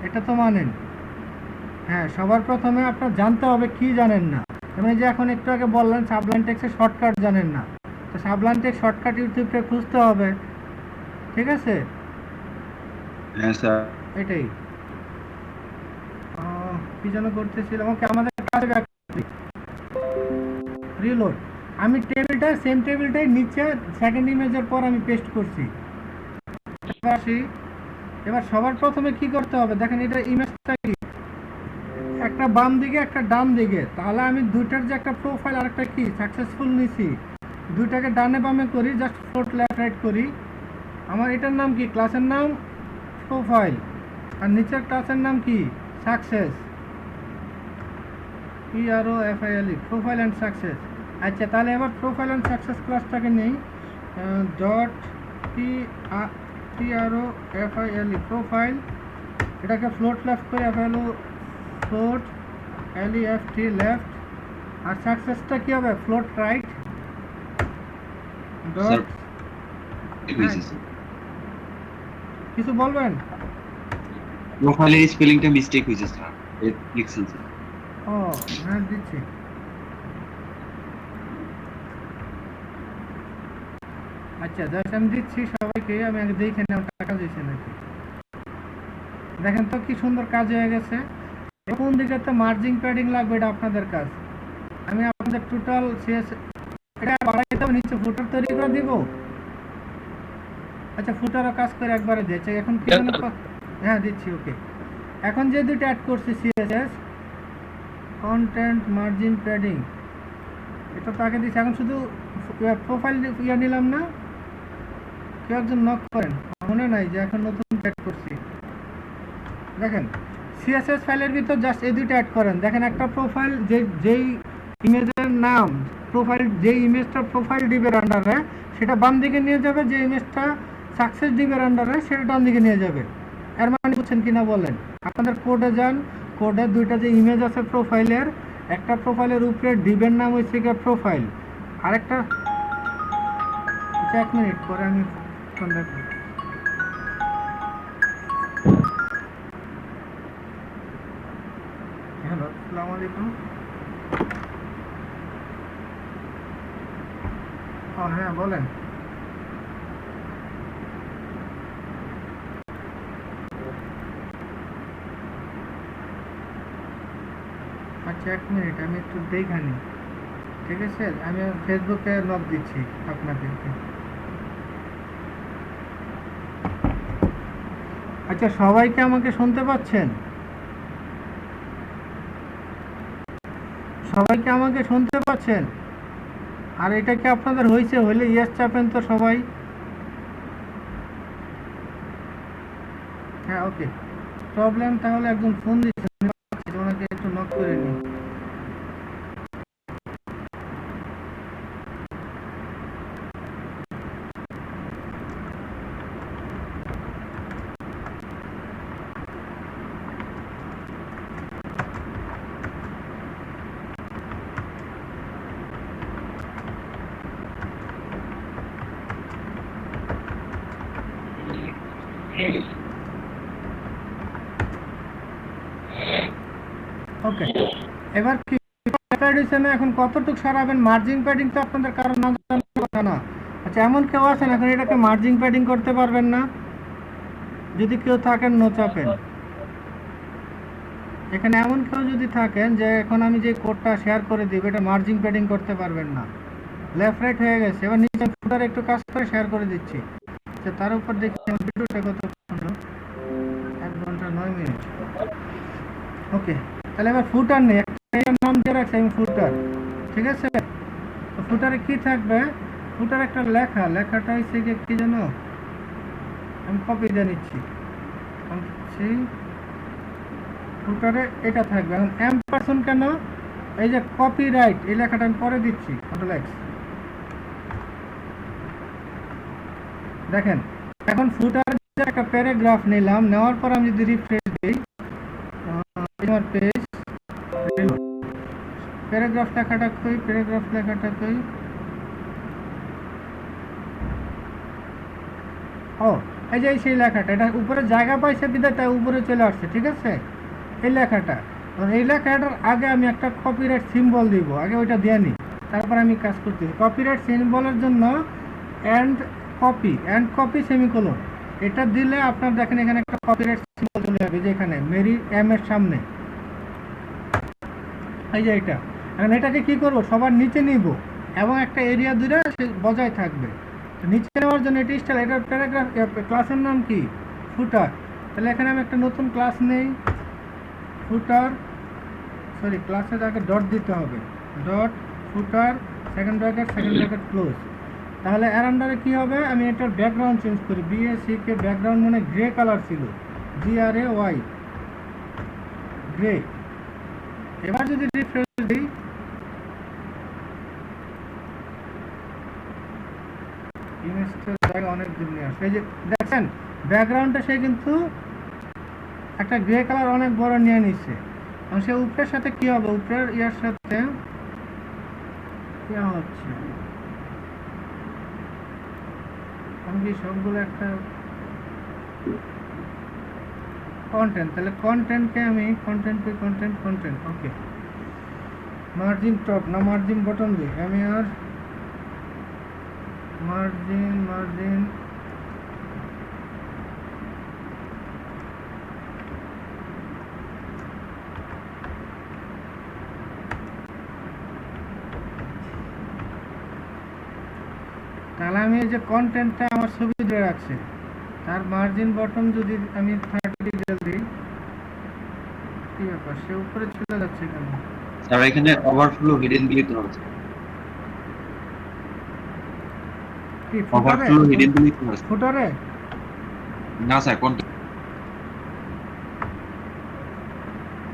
Speaker 1: এটা তো মানেন। হ্যাঁ, সবার প্রথমে আপনার জানতে হবে কি জানেন না, মানে যে এখন একটু আগে বললেন সাবলাইম টেক্সটের শর্টকাট জানেন না, তো সাবলাইম টেক্সট শর্টকাট ইউটিউবে খুঁজতে হবে, ঠিক আছে?
Speaker 9: হ্যাঁ স্যার।
Speaker 1: এটাই কি যেন করতেছিলাম। ওকে, আমাদের কাছে রিলোড। আমি টেবিলটা সেম টেবিলটাই নিচে সেকেন্ড ইমেজের পর আমি পেস্ট করছি। এবার সবার প্রথমে কি করতে হবে দেখেন, এটা ইমেজটা কি একটা বাম দিকে একটা ডান দিকে, তাহলে আমি দুইটার যে একটা প্রোফাইল আর একটা কি সাকসেসফুল নিছি, দুইটাকে ডানে বামে করি, জাস্ট ফ্লোট লেফট রাইট করি। আমার এটার নাম কি, ক্লাসের নাম প্রোফাইল, আর নিচের ক্লাসের নাম কি success, PROFILE, profile and success. আচ্ছা, তাহলে এবার প্রোফাইল অ্যান্ড সাকসেস ক্লাসটাকে নেই, ডট PROFILE প্রোফাইল, এটাকে ফ্লোট লেফট করে FLO ফ্লোট LEFT লেফট, আর সাকসেসটা কি হবে ফ্লোট রাইট
Speaker 9: স্যার
Speaker 1: ডট।
Speaker 9: ঠিক হয়েছে স্যার।
Speaker 1: কিছু বলবেন?
Speaker 9: প্রোফাইলের স্পেলিংটা মিস্টেক হয়েছে স্যার, লিখছেন স্যার।
Speaker 1: ও হ্যাঁ, দিচ্ছি। আচ্ছা জাস্ট আমি দিচ্ছি সবাইকে, আমি আগে দেখে নেব টাকা দিয়েছে নাকি। দেখেন তো কি সুন্দর কাজ হয়ে গেছে। কোন দিকে তো মার্জিং প্যাডিং লাগবে এটা আপনাদের কাজ। আমি আপনাদের টোটাল শেষ এটা বাড়াই দেবো, নিচে ফুটার তৈরি করে দিব। আচ্ছা, ফুটারও কাজ করে একবারে দিয়েছে। এখন কি যেন হ্যাঁ দিচ্ছি, ওকে। এখন যে দুটো অ্যাড করছি CSS কন্টেন্ট মার্জিন প্যাডিং, এটা তো আগে দিচ্ছি। এখন শুধু প্রোফাইল ইয়ে নিলাম না, কেউ একজন নক করেন, মনে নাই যে এখন নতুন অ্যাড করছি। দেখেন CSS ফাইলের ভিতর জাস্ট এই দুটো অ্যাড করেন। দেখেন একটা প্রোফাইল যেই ইমেজের নাম প্রোফাইল, যেই ইমেজটা প্রোফাইল ডিবের আন্ডারে সেটা বাম দিকে নিয়ে যাবে, যে ইমেজটা সাকসেস ডিবের আন্ডারে সেটা ডান দিকে নিয়ে যাবে। এর মানে বুঝছেন কিনা বলেন? আপনাদের কোডে যান, কোডে দুইটা যে ইমেজ আছে প্রোফাইলের, একটা প্রোফাইলের উপরে ডিবের নাম হচ্ছে গিয়ে প্রোফাইল, আরেকটা 1 মিনিট পরে আমি ফোন দেখব। হ্যালো, আসসালামু আলাইকুম। হ্যাঁ বলেন। আচ্ছা 1 মিনিট, আমি একটু দেখানি, ঠিক আছে? আমি ফেসবুকে নক দিচ্ছি আপনাদেরকে। আচ্ছা, সবাইকে আমাকে শুনতে পাচ্ছেন? সবাইকে আমাকে শুনতে পাচ্ছেন? আর এটা কি আপনাদের হয়েছে? হলে ইয়েস চাপেন তো সবাই। হ্যাঁ, ওকে। প্রবলেম তাহলে একদম ফোন দিচ্ছে, ওনাকে একটু নক করে নিই। ওকে, এবার কি এডিশনে এখন কতটুকু সরাবেন? মার্জিং প্যাডিং তো আপনাদের কারণ না জানার কথা না। আচ্ছা, এমন কেউ আছেন এখন এটাকে মার্জিং প্যাডিং করতে পারবেন না? যদি কেউ থাকেন নো চাপেন। এখানে এমন কেউ যদি থাকেন যে এখন আমি যে কোডটা শেয়ার করে দিব এটা মার্জিং প্যাডিং করতে পারবেন না, লেফট রাইট হয়ে গেছে। এবার নিচে ফুটারে একটু কাজ করে শেয়ার করে দিচ্ছি। আচ্ছা, তার উপর দেখি আমার ভিডিওটা কত 1 ঘন্টা 9 মিনিট। ওকে, তাহলে এবার ফুটার নেই, একটা নাম দিয়ে রাখছি আমি ফুটার, ঠিক আছে? তো ফুটারে কি থাকবে? ফুটার একটা লেখাটা হচ্ছে কি জানো, আমি কপি দিয়ে নিচ্ছি। ফুটারে এটা থাকবে। এখন M% কেন? এই যে কপিরাইট, এই লেখাটা আমি পরে দিচ্ছি, কন্ট্রোল X। দেখেন এখন ফুটার একটা প্যারাগ্রাফ নিলাম, নেওয়ার পর আমি যদি রিফ্রেশ দিই আমার পেজ, প্যারাগ্রাফ লেখাটা কই, প্যারাগ্রাফ লেখাটা কই? ও এই যে সেই লেখাটা, এটা উপরে জায়গা পাইছে বিধায় তাই উপরে চলে আসছে, ঠিক আছে? এই লেখাটা এই লেখাটার আগে আমি একটা কপিরাইট সিম্বল দিব, আগে ওইটা দিয়ে নিই, তারপর আমি কাজ করতেছি। কপিরাইট সিম্বলের জন্য অ্যান্ড কপি সেমিকোলন, এটা দিলে আপনার দেখেন এখানে একটা কপিরাইট সিম্বল চলে যাবে, যে এখানে মেরি এম এর সামনে, এই যে এটা। এখন এটাকে কি করব, সবার নিচে নিব এবং একটা এরিয়া দূরে সে বজায় থাকবে। তো নিচে নেওয়ার জন্য এটি স্টাইল, এটার প্যারাগ্রাফ, ক্লাসের নাম কি, ফুটার। তাহলে এখানে আমি একটা নতুন ক্লাস নেই, ফুটার, সরি ক্লাসের আগে ডট দিতে হবে, ডট ফুটার সেকেন্ড ব্র্যাকেট ক্লোজ। তাহলে এর আন্ডারে কী হবে, আমি এটার ব্যাকগ্রাউন্ড চেঞ্জ করি, BACK ব্যাকগ্রাউন্ড মানে গ্রে কালার ছিল, GRAY গ্রে। এবার যদি রিফ্রেশ দিই, ইমেজটার জায়গা অনেক দূর নিয়ে আসে, এই যে দেখছেন ব্যাকগ্রাউন্ডটা সে কিন্তু একটা গ্রে কালার অনেক বড় নিয়ে নিচ্ছে। এবং সে উপরের সাথে কি হবে, উপরের ইয়ার সাথে কি হচ্ছে, আমি সবগুলো একটা কন্টেন্ট, তাহলে কন্টেন্টকে আমি কন্টেন্ট ওকে, মার্জিন টপ না মার্জিন বটম দিই আমি, আর মার্জিন তাহলে আমি এই যে কন্টেন্টটা আমার ছবি ধরে রাখছে, তার মার্জিন বটম যদি আমি 30 ডিগ্রি দিই, কি ব্যাপার সে উপরে চলে যাচ্ছে কেন?
Speaker 9: স্যার এখানে ওভারফ্লো হিডেন দিলে তো হবে,
Speaker 1: কি
Speaker 9: ওভারফ্লো হিডেন দিলে তো হবে
Speaker 1: ফুটারে?
Speaker 9: না স্যার,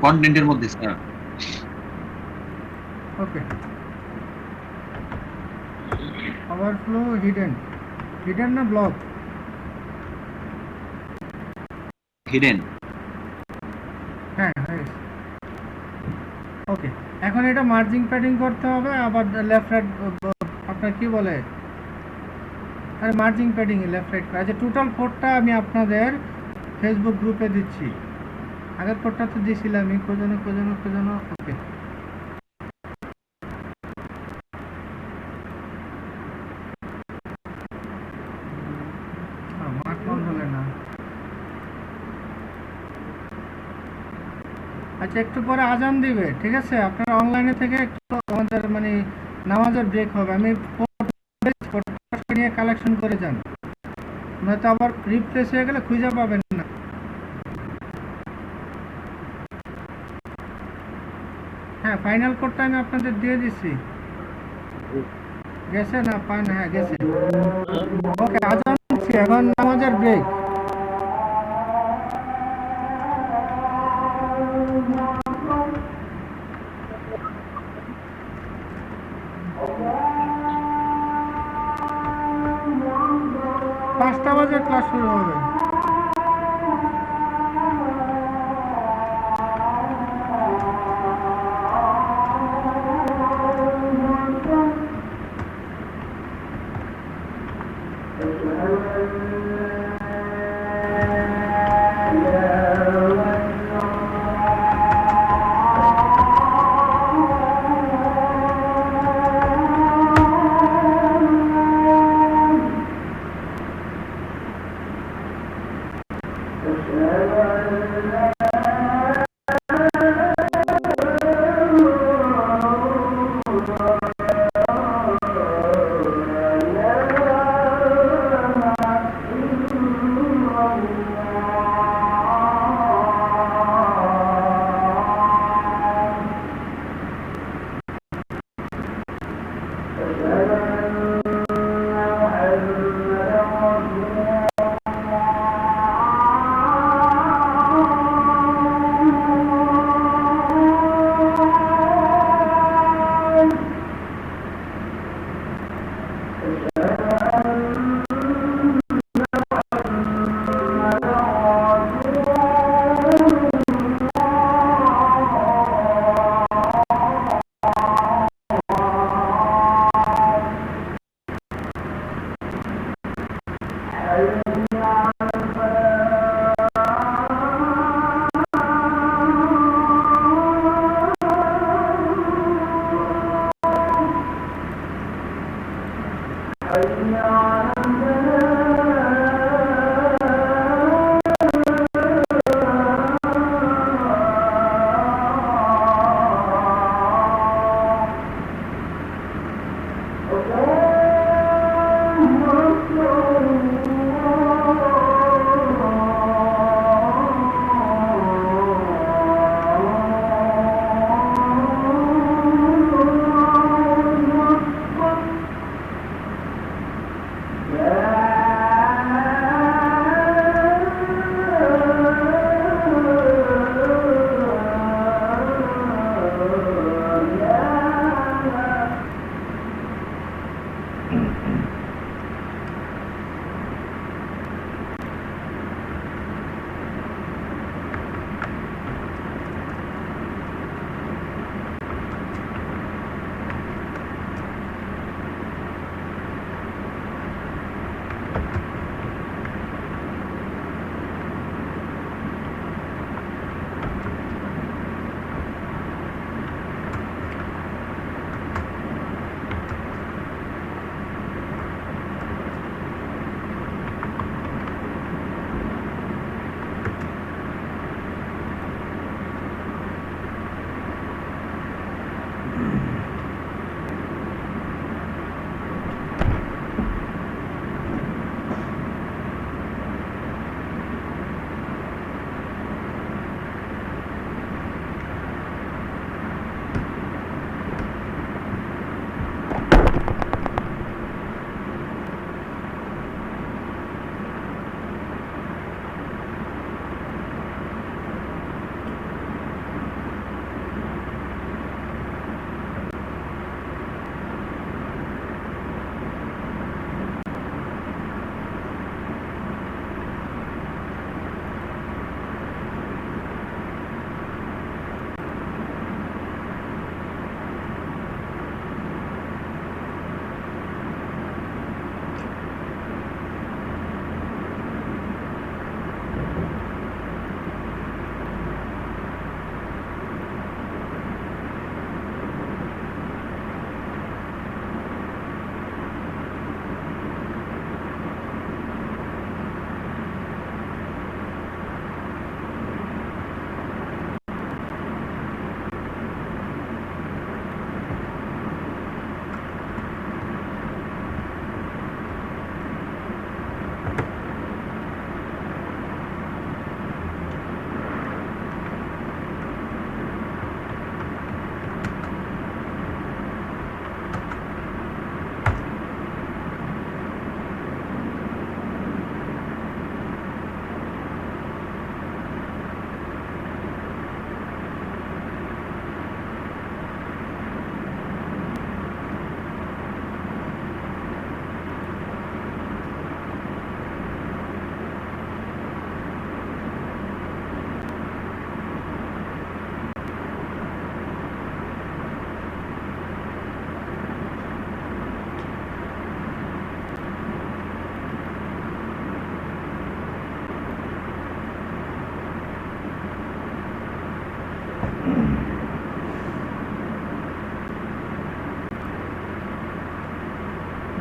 Speaker 9: কন্টেন্টের মধ্যে স্যার।
Speaker 1: ওকে, ওভারফ্লো হিডেন না ব্লক
Speaker 9: হিডেন,
Speaker 1: হ্যাঁ ওকে। এখন এটা মার্জিং প্যাডিং করতে হবে, আবার লেফট রাইট আপনার কি বলে, আরে মার্জিং প্যাডিং লেফট রাইট, আচ্ছা টোটাল কোডটা আমি আপনাদের ফেসবুক গ্রুপে দিচ্ছি, আগের কোডটা তো দিয়েছিলাম আমি, খোঁজানো ওকে। আমার কন্ট্রোলে না, আচ্ছা একটু পরে আজান দিবে, ঠিক আছে আপনারা অনলাইনে থেকে একটু আমাদের মানে নামাজের ব্রেক হবে, আমি নিয়ে কালেকশন করে যান, নয়তো আবার রিপ্লেস হয়ে গেলে খুঁজে পাবেন না। হ্যাঁ ফাইনাল কোডটা আমি আপনাদের দিয়ে দিচ্ছি, গেছে না পান, হ্যাঁ গেছে, ওকে আজান দিচ্ছি, এখন নামাজের ব্রেক। পাঁচটা বাজে ক্লাস শুরু হবে।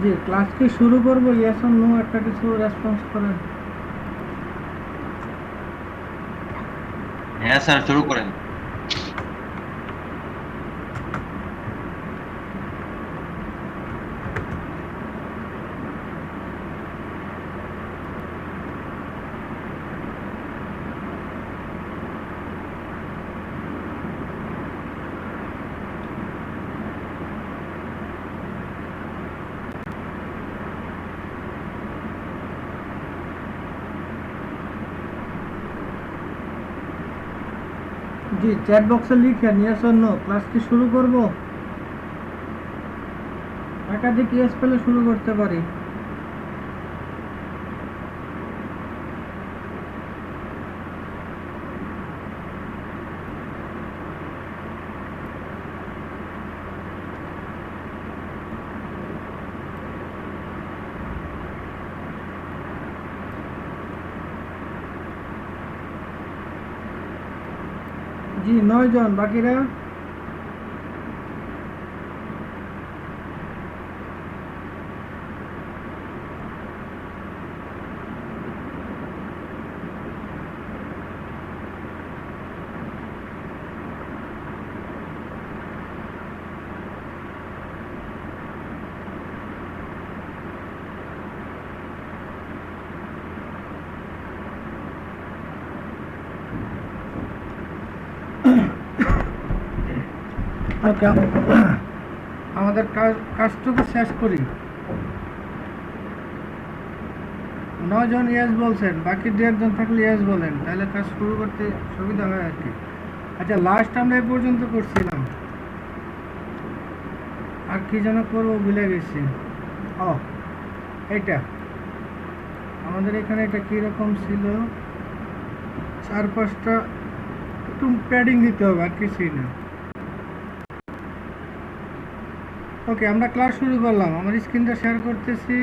Speaker 1: জি, ক্লাস কি শুরু করব? ইয়েস অর নো একটা কিছু রেসপন্স করেন।
Speaker 9: হ্যাঁ স্যার, শুরু করেন।
Speaker 1: জি, চ্যাট বক্সে লিখেন ইয়েস অর নো, ক্লাস কি শুরু করব? একাধিক ইয়েস পেলে শুরু করতে পারি। জি, 9 জন, বাকিরা? ওকে, আমাদের কাজটুকু শেষ করি। 9 জন ইয়েস বলছেন, বাকি 2 একজন থাকলে ইয়েস বলেন, তাহলে কাজ শুরু করতে সুবিধা হয় আর কি। আচ্ছা, লাস্ট আমরা এই পর্যন্ত করছিলাম, আর কি যেন করবো ভুলে গেছি। ও, এইটা আমাদের এখানে এটা কীরকম ছিল, 4-5টা একটু প্যাডিং দিতে হবে, আর কিছুই না। ওকে, আমরা ক্লাস শুরু করলাম। আমার স্ক্রিনটা শেয়ার করতেছি।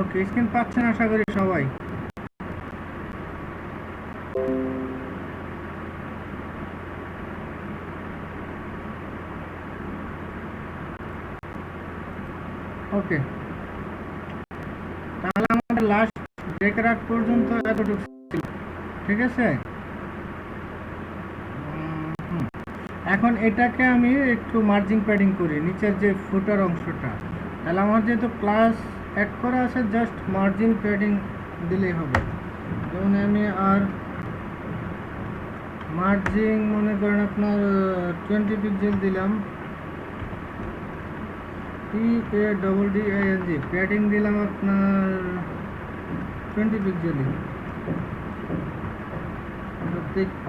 Speaker 1: ওকে, স্ক্রিন পাচ্ছেন আশা করি সবাই। ওকে, তাহলে আমাদের লাস্ট ব্রেকের আগ পর্যন্ত এতটুকু ছিল, ঠিক আছে? এখন এটাকে আমি একটু মার্জিং প্যাডিং করি, নিচের যে ফুটার অংশটা। তাহলে আমার যেহেতু ক্লাস অ্যাড করা আছে, জাস্ট মার্জিং প্যাডিং দিলেই হবে। যেমন আমি আর মার্জিং মনে করেন আপনার 20 পিক্সেল দিলাম, PADDING, প্যাডিং দিলাম আপনার 20 পিক্সেলই।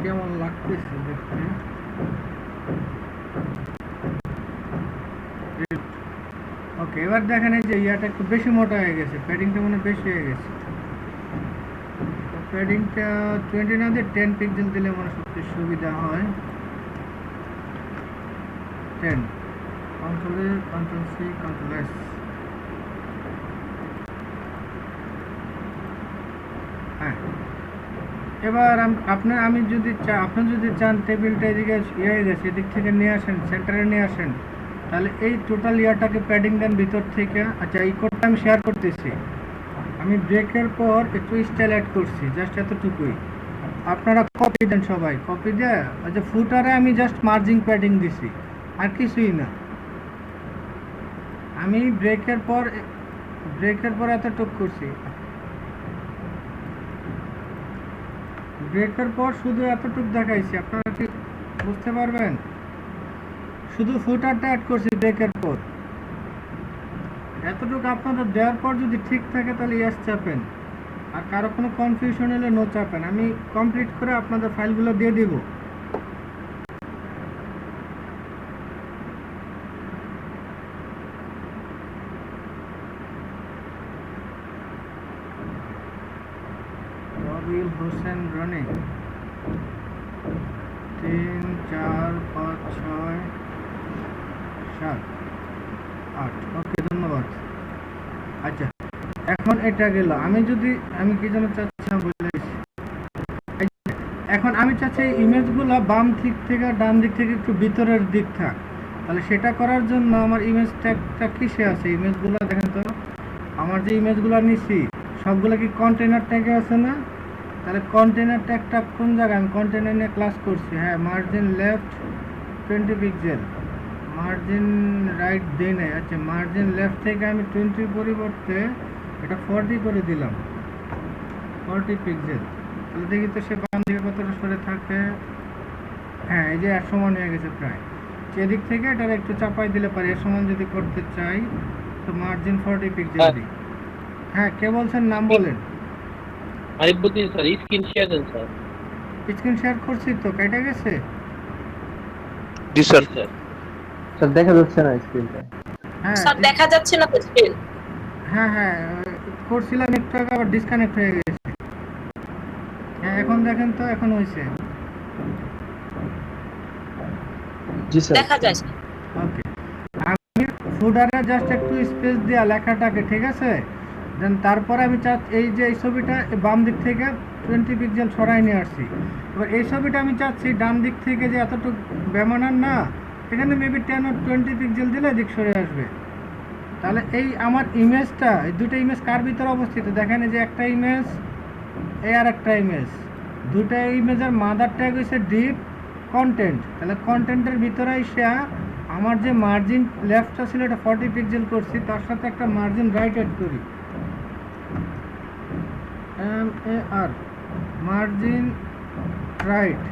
Speaker 1: কেমন লাগতেছে দেখতে? ওকে, এবার দেখেন এই যে ইয়াটা একটু বেশি মোটা হয়ে গেছে, প্যাডিংটা মনে বেশি হয়ে গেছে। প্যাডিংটা 20 না দিয়ে 10 পিক্সেল দিলে মনে সবচেয়ে সুবিধা হয়। 10, Ctrl A, Ctrl C, Ctrl S। হ্যাঁ, এবার আপনি যদি চান টেবিলটা এদিকে ইয়ে গেছে, এদিক থেকে নিয়ে আসেন, সেন্টারে নিয়ে আসেন, তাহলে এই টোটাল ইয়ারটাকে প্যাডিং দেন ভিতর থেকে। আচ্ছা, এই কোডটা আমি শেয়ার করতেছি। আমি ব্রেকের পর একটু স্টাইল অ্যাড করছি, জাস্ট এতটুকুই। আপনারা কপি দেন, সবাই কপি দেয়। আচ্ছা, ফুটারে আমি জাস্ট মার্জিং প্যাডিং দিছি, আর কিছুই না। আমি ব্রেকের পর এতটুকু করছি। ব্রেকের পর শুধু এতটুকু দেখাইছি, আপনারা কি বুঝতে পারবেন? শুধু ফুটারটা অ্যাড করছি ব্রেকের পর। এতটুকু আপনাদের দেওয়ার পর যদি ঠিক থাকে তাহলে ইয়েস চাপেন, আর কারো কোনো কনফিউশন হলে নো চাপেন। আমি কমপ্লিট করে আপনাদের ফাইলগুলো দিয়ে দিব। রবিউল হোসেন রনি, 3, 4, 5, 6, 7, 8। ওকে, ধন্যবাদ। আচ্ছা, এখন এটা গেল। আমি কি যেন চাচ্ছিলাম বলে দিচ্ছি। এখন আমি চাচ্ছি এই ইমেজগুলো বাম দিক থেকে আর ডান দিক থেকে একটু ভিতরের দিক থাক। তাহলে সেটা করার জন্য আমার ইমেজ ট্যাগটা কিসে আছে? ইমেজগুলো দেখেন তো, আমার যে ইমেজগুলো নিছি সবগুলো কি কন্টেনার ট্যাগে আছে না? তাহলে কন্টেনার ট্যাগটা কোন জায়গায়? আমি কন্টেনার নিয়ে ক্লাস করছি। হ্যাঁ, margin left 20 pixel, margin right দেই নাই। আচ্ছা, মার্জিন লেফট থেকে আমি 20 পরিবর্তে এটা 40 করে দিলাম, 40 পিক্সেল। তাহলে দেখি তো সে বাম দিকে কতটা সরে থাকে। হ্যাঁ, এই যে 1 সমান হয়ে গেছে প্রায়। সেদিক থেকে এটা একটু চাপাই দিলে পারে, এর সমান যদি করতে চাই তো মার্জিন 40 পিক্সেল দিই। হ্যাঁ, কে বলছেন? নাম বলেন।
Speaker 8: আরিফুদ্দিন স্যার, স্ক্রিন শেয়ার দেন স্যার।
Speaker 1: স্ক্রিন শেয়ার করছি তো, কেটে গেছে।
Speaker 4: জি স্যার।
Speaker 2: স্যার দেখা যাচ্ছে না স্ক্রিনটা।
Speaker 1: হ্যাঁ
Speaker 3: স্যার দেখা যাচ্ছে না তো স্ক্রিন।
Speaker 1: হ্যাঁ হ্যাঁ, করছিলাম একটু আগে, আবার ডিসকানেক্ট হয়ে গেছে। হ্যাঁ, এখন দেখেন তো, এখন হয়েছে।
Speaker 2: জি স্যার।
Speaker 3: দেখা যায়।
Speaker 1: ওকে, আমি ফুডারে জাস্ট একটু স্পেস দেওয়া লেখাটাকে, ঠিক আছে। দেন তারপরে আমি এই যে এই ছবিটা বাম দিক থেকে 20 পিক্সেল সরাই নিয়ে আসছি। এবার এই ছবিটা আমি চাচ্ছি ডান দিক থেকে যে এতটুকু বেমানান না, এখানে মেবি 10 or 20 পিক্সেল দিলে এদিক সরে আসবে। তাহলে এই আমার ইমেজটা, এই দুটো ইমেজ কার ভিতরে অবস্থিত দেখেন। এই যে একটা ইমেজ, এই আর একটা ইমেজ, দুটো ইমেজের মাদার ট্যাগ হচ্ছে ডিপ কন্টেন্ট। তাহলে কন্টেন্টের ভিতরে এসে আমার যে মার্জিন লেফটটা ছিল এটা 40 পিক্সেল করছি, তার সাথে একটা মার্জিন রাইট অ্যাড করি, MAR, মার্জিন রাইট,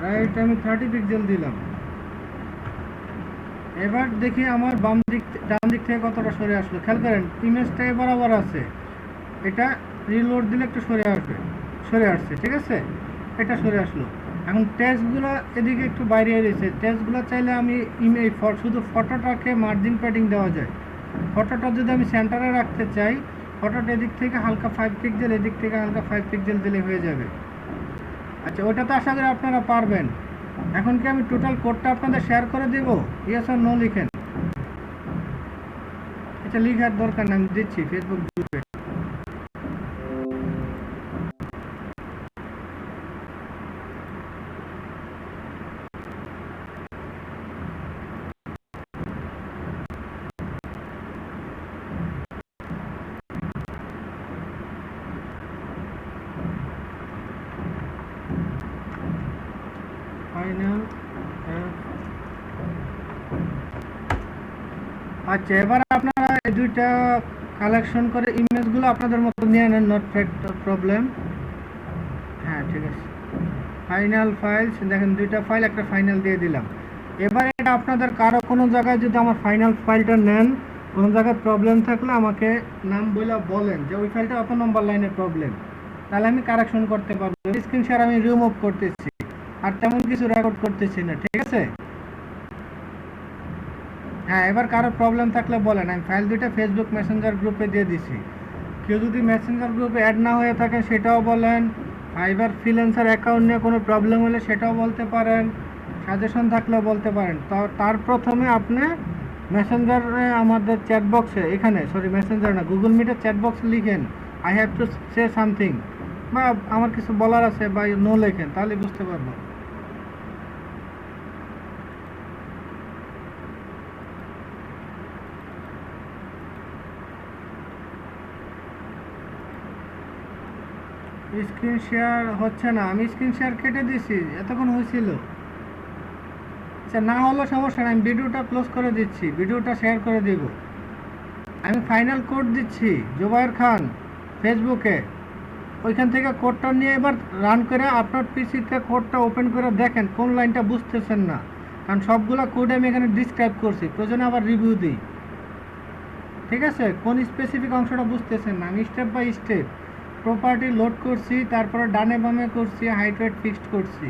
Speaker 1: রাইট আমি 30 পিক্সেল দিলাম। এবার দেখি আমার বাম দিক ডান দিক থেকে কতটা সরে আসলো। খেয়াল করেন, ইমেজটা বরাবর আছে, এটা রিলোড দিলে একটু সরে আসবে, সরে আসছে, ঠিক আছে, এটা সরে আসলো। এখন টেক্সটগুলো এদিকে একটু বাইরে রয়েছে, টেক্সটগুলো চাইলে আমি শুধু ফটোটাকে মার্জিন প্যাডিং দেওয়া যায়। ফটোটা যদি আমি সেন্টারে রাখতে চাই, ফটোটা এদিক থেকে হালকা 5 পিক্সেল, এদিক থেকে হালকা 5 পিক্সেল দিলে হয়ে যাবে। আচ্ছা, ওটা তো আশা করি আপনারা পারবেন। এখন কি আমি টোটাল কোডটা আপনাদের শেয়ার করে দেব? ইয়েস আর নো লিখেন। এটা লিখার দরকার না, আমি দিচ্ছি ফেসবুক গ্রুপে। ফাইনাল। আচ্ছা, এবার আপনারা এই দুইটা কালেকশন করে ইমেজগুলো আপনাদের মতো নিয়ে নেন, নট প্রবলেম। হ্যাঁ, ঠিক আছে। ফাইনাল ফাইলস দেখেন, দুইটা ফাইল, একটা ফাইনাল দিয়ে দিলাম। এবার এটা আপনাদের কারো কোনো জায়গায় যদি আমার ফাইনাল ফাইলটা নেন, কোনো জায়গায় প্রবলেম থাকলে আমাকে নাম বলে বলেন যে ওই ফাইলটা অত নম্বর লাইনের প্রবলেম, তাহলে আমি কারেকশন করতে পারবো। স্ক্রিন শেয়ার আমি রিমুভ করতেছি, আর তেমন কিছু রেকর্ড করতেছি না, ঠিক আছে। হ্যাঁ, এবার কারো প্রবলেম থাকলে বলেন। আমি ফাইল দুইটা ফেসবুক মেসেঞ্জার গ্রুপে দিয়ে দিছি। কেউ যদি মেসেঞ্জার গ্রুপে অ্যাড না হয়ে থাকে সেটাও বলেন। ফাইবার ফ্রিল্যান্সার অ্যাকাউন্ট নিয়ে কোনো প্রবলেম হলে সেটাও বলতে পারেন, সাজেশন থাকলেও বলতে পারেন। তার প্রথমে আপনি মেসেঞ্জারে আমাদের চ্যাট বক্সে, এখানে সরি মেসেঞ্জার না, গুগল মিটের চ্যাট বক্স লিখেন I have to say something, বা আমার কিছু বলার আছে, বা নো লেখেন, তাহলে বুঝতে পারবো। স্ক্রিন শেয়ার হচ্ছে না, আমি স্ক্রিন শেয়ার কেটে দিছি, এতক্ষণ হয়েছিল। আচ্ছা, না হলো সমস্যা না, আমি ভিডিওটা ক্লোজ করে দিচ্ছি, ভিডিওটা শেয়ার করে দিব। আমি ফাইনাল কোড দিচ্ছি জুবায়ের খান ফেসবুকে, ওইখান থেকে কোডটা নিয়ে এবার রান করে আপনার পিসিতে কোডটা ওপেন করে দেখেন কোন লাইনটা বুঝতেছেন না, কারণ সবগুলো কোড আমি এখানে ডিসক্রাইব করছি, প্রয়োজনে আবার রিভিউ দিই, ঠিক আছে। কোন স্পেসিফিক অংশটা বুঝতেছেন না, আমি step by step property load করছি, তারপরে ডানে বামে করছি, হাইট ওয়েট ফিক্সড করছি।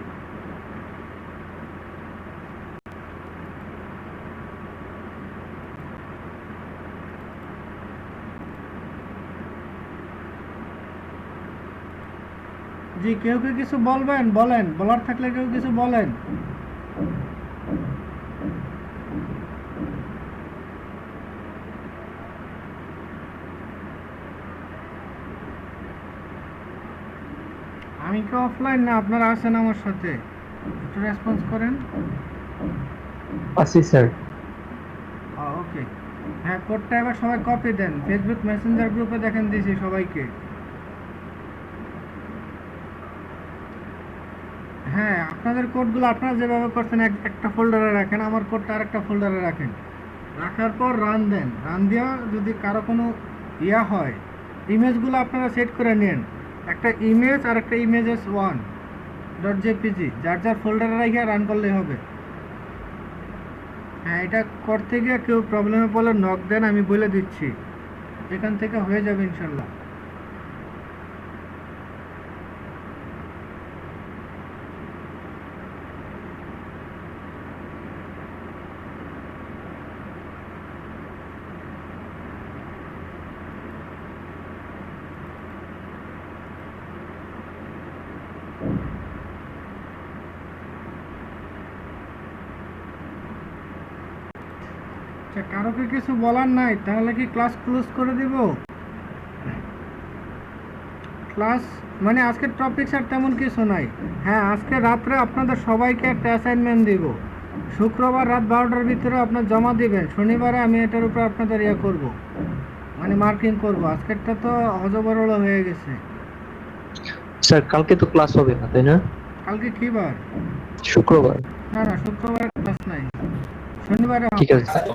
Speaker 1: জি, কেউ কেউ কিছু বলবেন? বলেন, বলার থাকলে কেউ কিছু বলেন। আমি কি অফলাইন না আপনারা আছেন আমার সাথে? একটু রেসপন্স করেন।
Speaker 2: আছি স্যার।
Speaker 1: ওকে, হ্যাঁ কোডটা এবার সবাই কপি দেন, ফেসবুক মেসেঞ্জার গ্রুপে দেখেন দিয়েছি সবাইকে। হ্যাঁ আপনাদের কোডগুলো আপনারা যেভাবে করছেন একটা ফোল্ডারে রাখেন, আমার কোডটা আরেকটা ফোল্ডারে রাখেন, রাখার পর রান দেন। রান দেওয়া যদি কারো কোনো ইয়া হয়, ইমেজগুলো আপনারা সেট করে নেন, একটা ইমেজ আর একটা ইমেজেস 1.jpg যার যার ফোল্ডারে রেখে রান করলেই হবে। হ্যাঁ এটা করতে গিয়ে কেউ প্রবলেমে পড়লে নক দেন, আমি বলে দিচ্ছি, এখান থেকে হয়ে যাবে ইনশাল্লাহ। আচ্ছা কারো কি কিছু বলার নাই? তাহলে কি ক্লাস ক্লোজ করে দিব? ক্লাস মানে আজকের টপিক আর তেমন কিছু নাই। হ্যাঁ আজকে রাত্রে আপনাদের সবাইকে একটা অ্যাসাইনমেন্ট দিব, শুক্রবার রাত 12টার ভিতরে আপনার জমা দিবেন, শনিবারে আমি এটার উপর আপনাদের ইয়ে করব, মানে মার্কিং করব। আজকেরটা তো হজবরল হয়ে গেছে।
Speaker 2: স্যার কালকে তো ক্লাস হবে না তাই না?
Speaker 1: কালকে কি বার?
Speaker 2: শুক্রবার।
Speaker 1: না না শুক্রবার ক্লাস নাই, শনিবারে
Speaker 2: ঠিক আছে স্যার।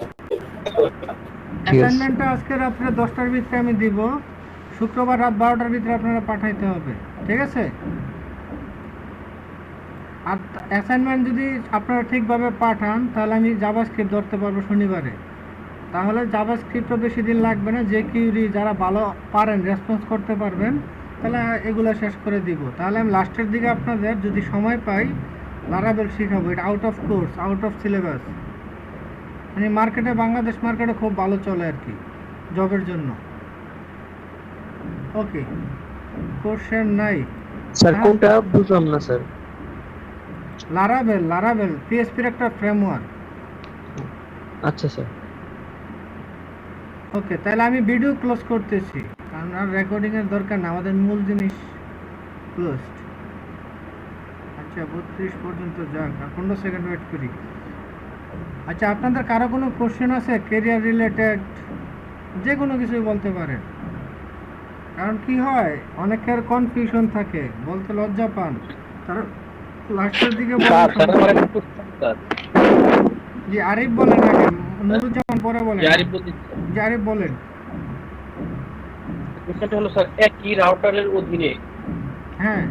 Speaker 2: ঠিক আছে।
Speaker 1: অ্যাসাইনমেন্টটা আজকে রাত্রে 10টার ভিতরে আমি দিব, শুক্রবার রাত 12টার ভিতরে আপনারা পাঠাইতে হবে, ঠিক আছে? আর অ্যাসাইনমেন্ট যদি আপনারা ঠিকভাবে পাঠান তাহলে আমি জাভাস্ক্রিপ্ট ধরতে পারবো শনিবারে। তাহলে জাভাস্ক্রিপ্টও বেশি দিন লাগবে না, যে কিউরি যারা ভালো পারেন রেসপন্স করতে পারবেন তাহলে এগুলো শেষ করে দিব। তাহলে আমি লাস্টের দিকে আপনাদের যদি সময় পাই লারাবেল শেখাবো, এটা out of course, out of syllabus, মানে মার্কেটে, বাংলাদেশ মার্কেটে খুব ভালো চলে আর কি জবের জন্য। ওকে, কোশ্চেন নাই
Speaker 2: স্যার কোনটা বুঝলাম না স্যার।
Speaker 1: লারাবেল, লারাবেল পিএসপির একটা ফ্রেমওয়ার্ক।
Speaker 2: আচ্ছা স্যার।
Speaker 1: ওকে তাহলে আমি ভিডিও ক্লোজ করতেছি, কারণ আর রেকর্ডিং এর দরকার না, আমাদের মূল জিনিস ক্লোজড। আচ্ছা 32 পর্যন্ত যাক, আর 15 সেকেন্ড ওয়েট করি। আচ্ছা আপনাদের কারো কোনো কোশ্চেন আছে কেরিয়ার রিলেটেড? যে কোনো কিছুই বলতে পারেন, কারণ কি হয় অনেকের কনফিউশন থাকে, বলতে লজ্জা পান, তারা লাস্টের দিকে জি আরিফ বলেন আগে, নুরুজ্জামান পরে বলেন। জি আরিফ বলেন।
Speaker 8: বিষয়টা হলো স্যার একই রাউটারের অধীনে
Speaker 1: হ্যাঁ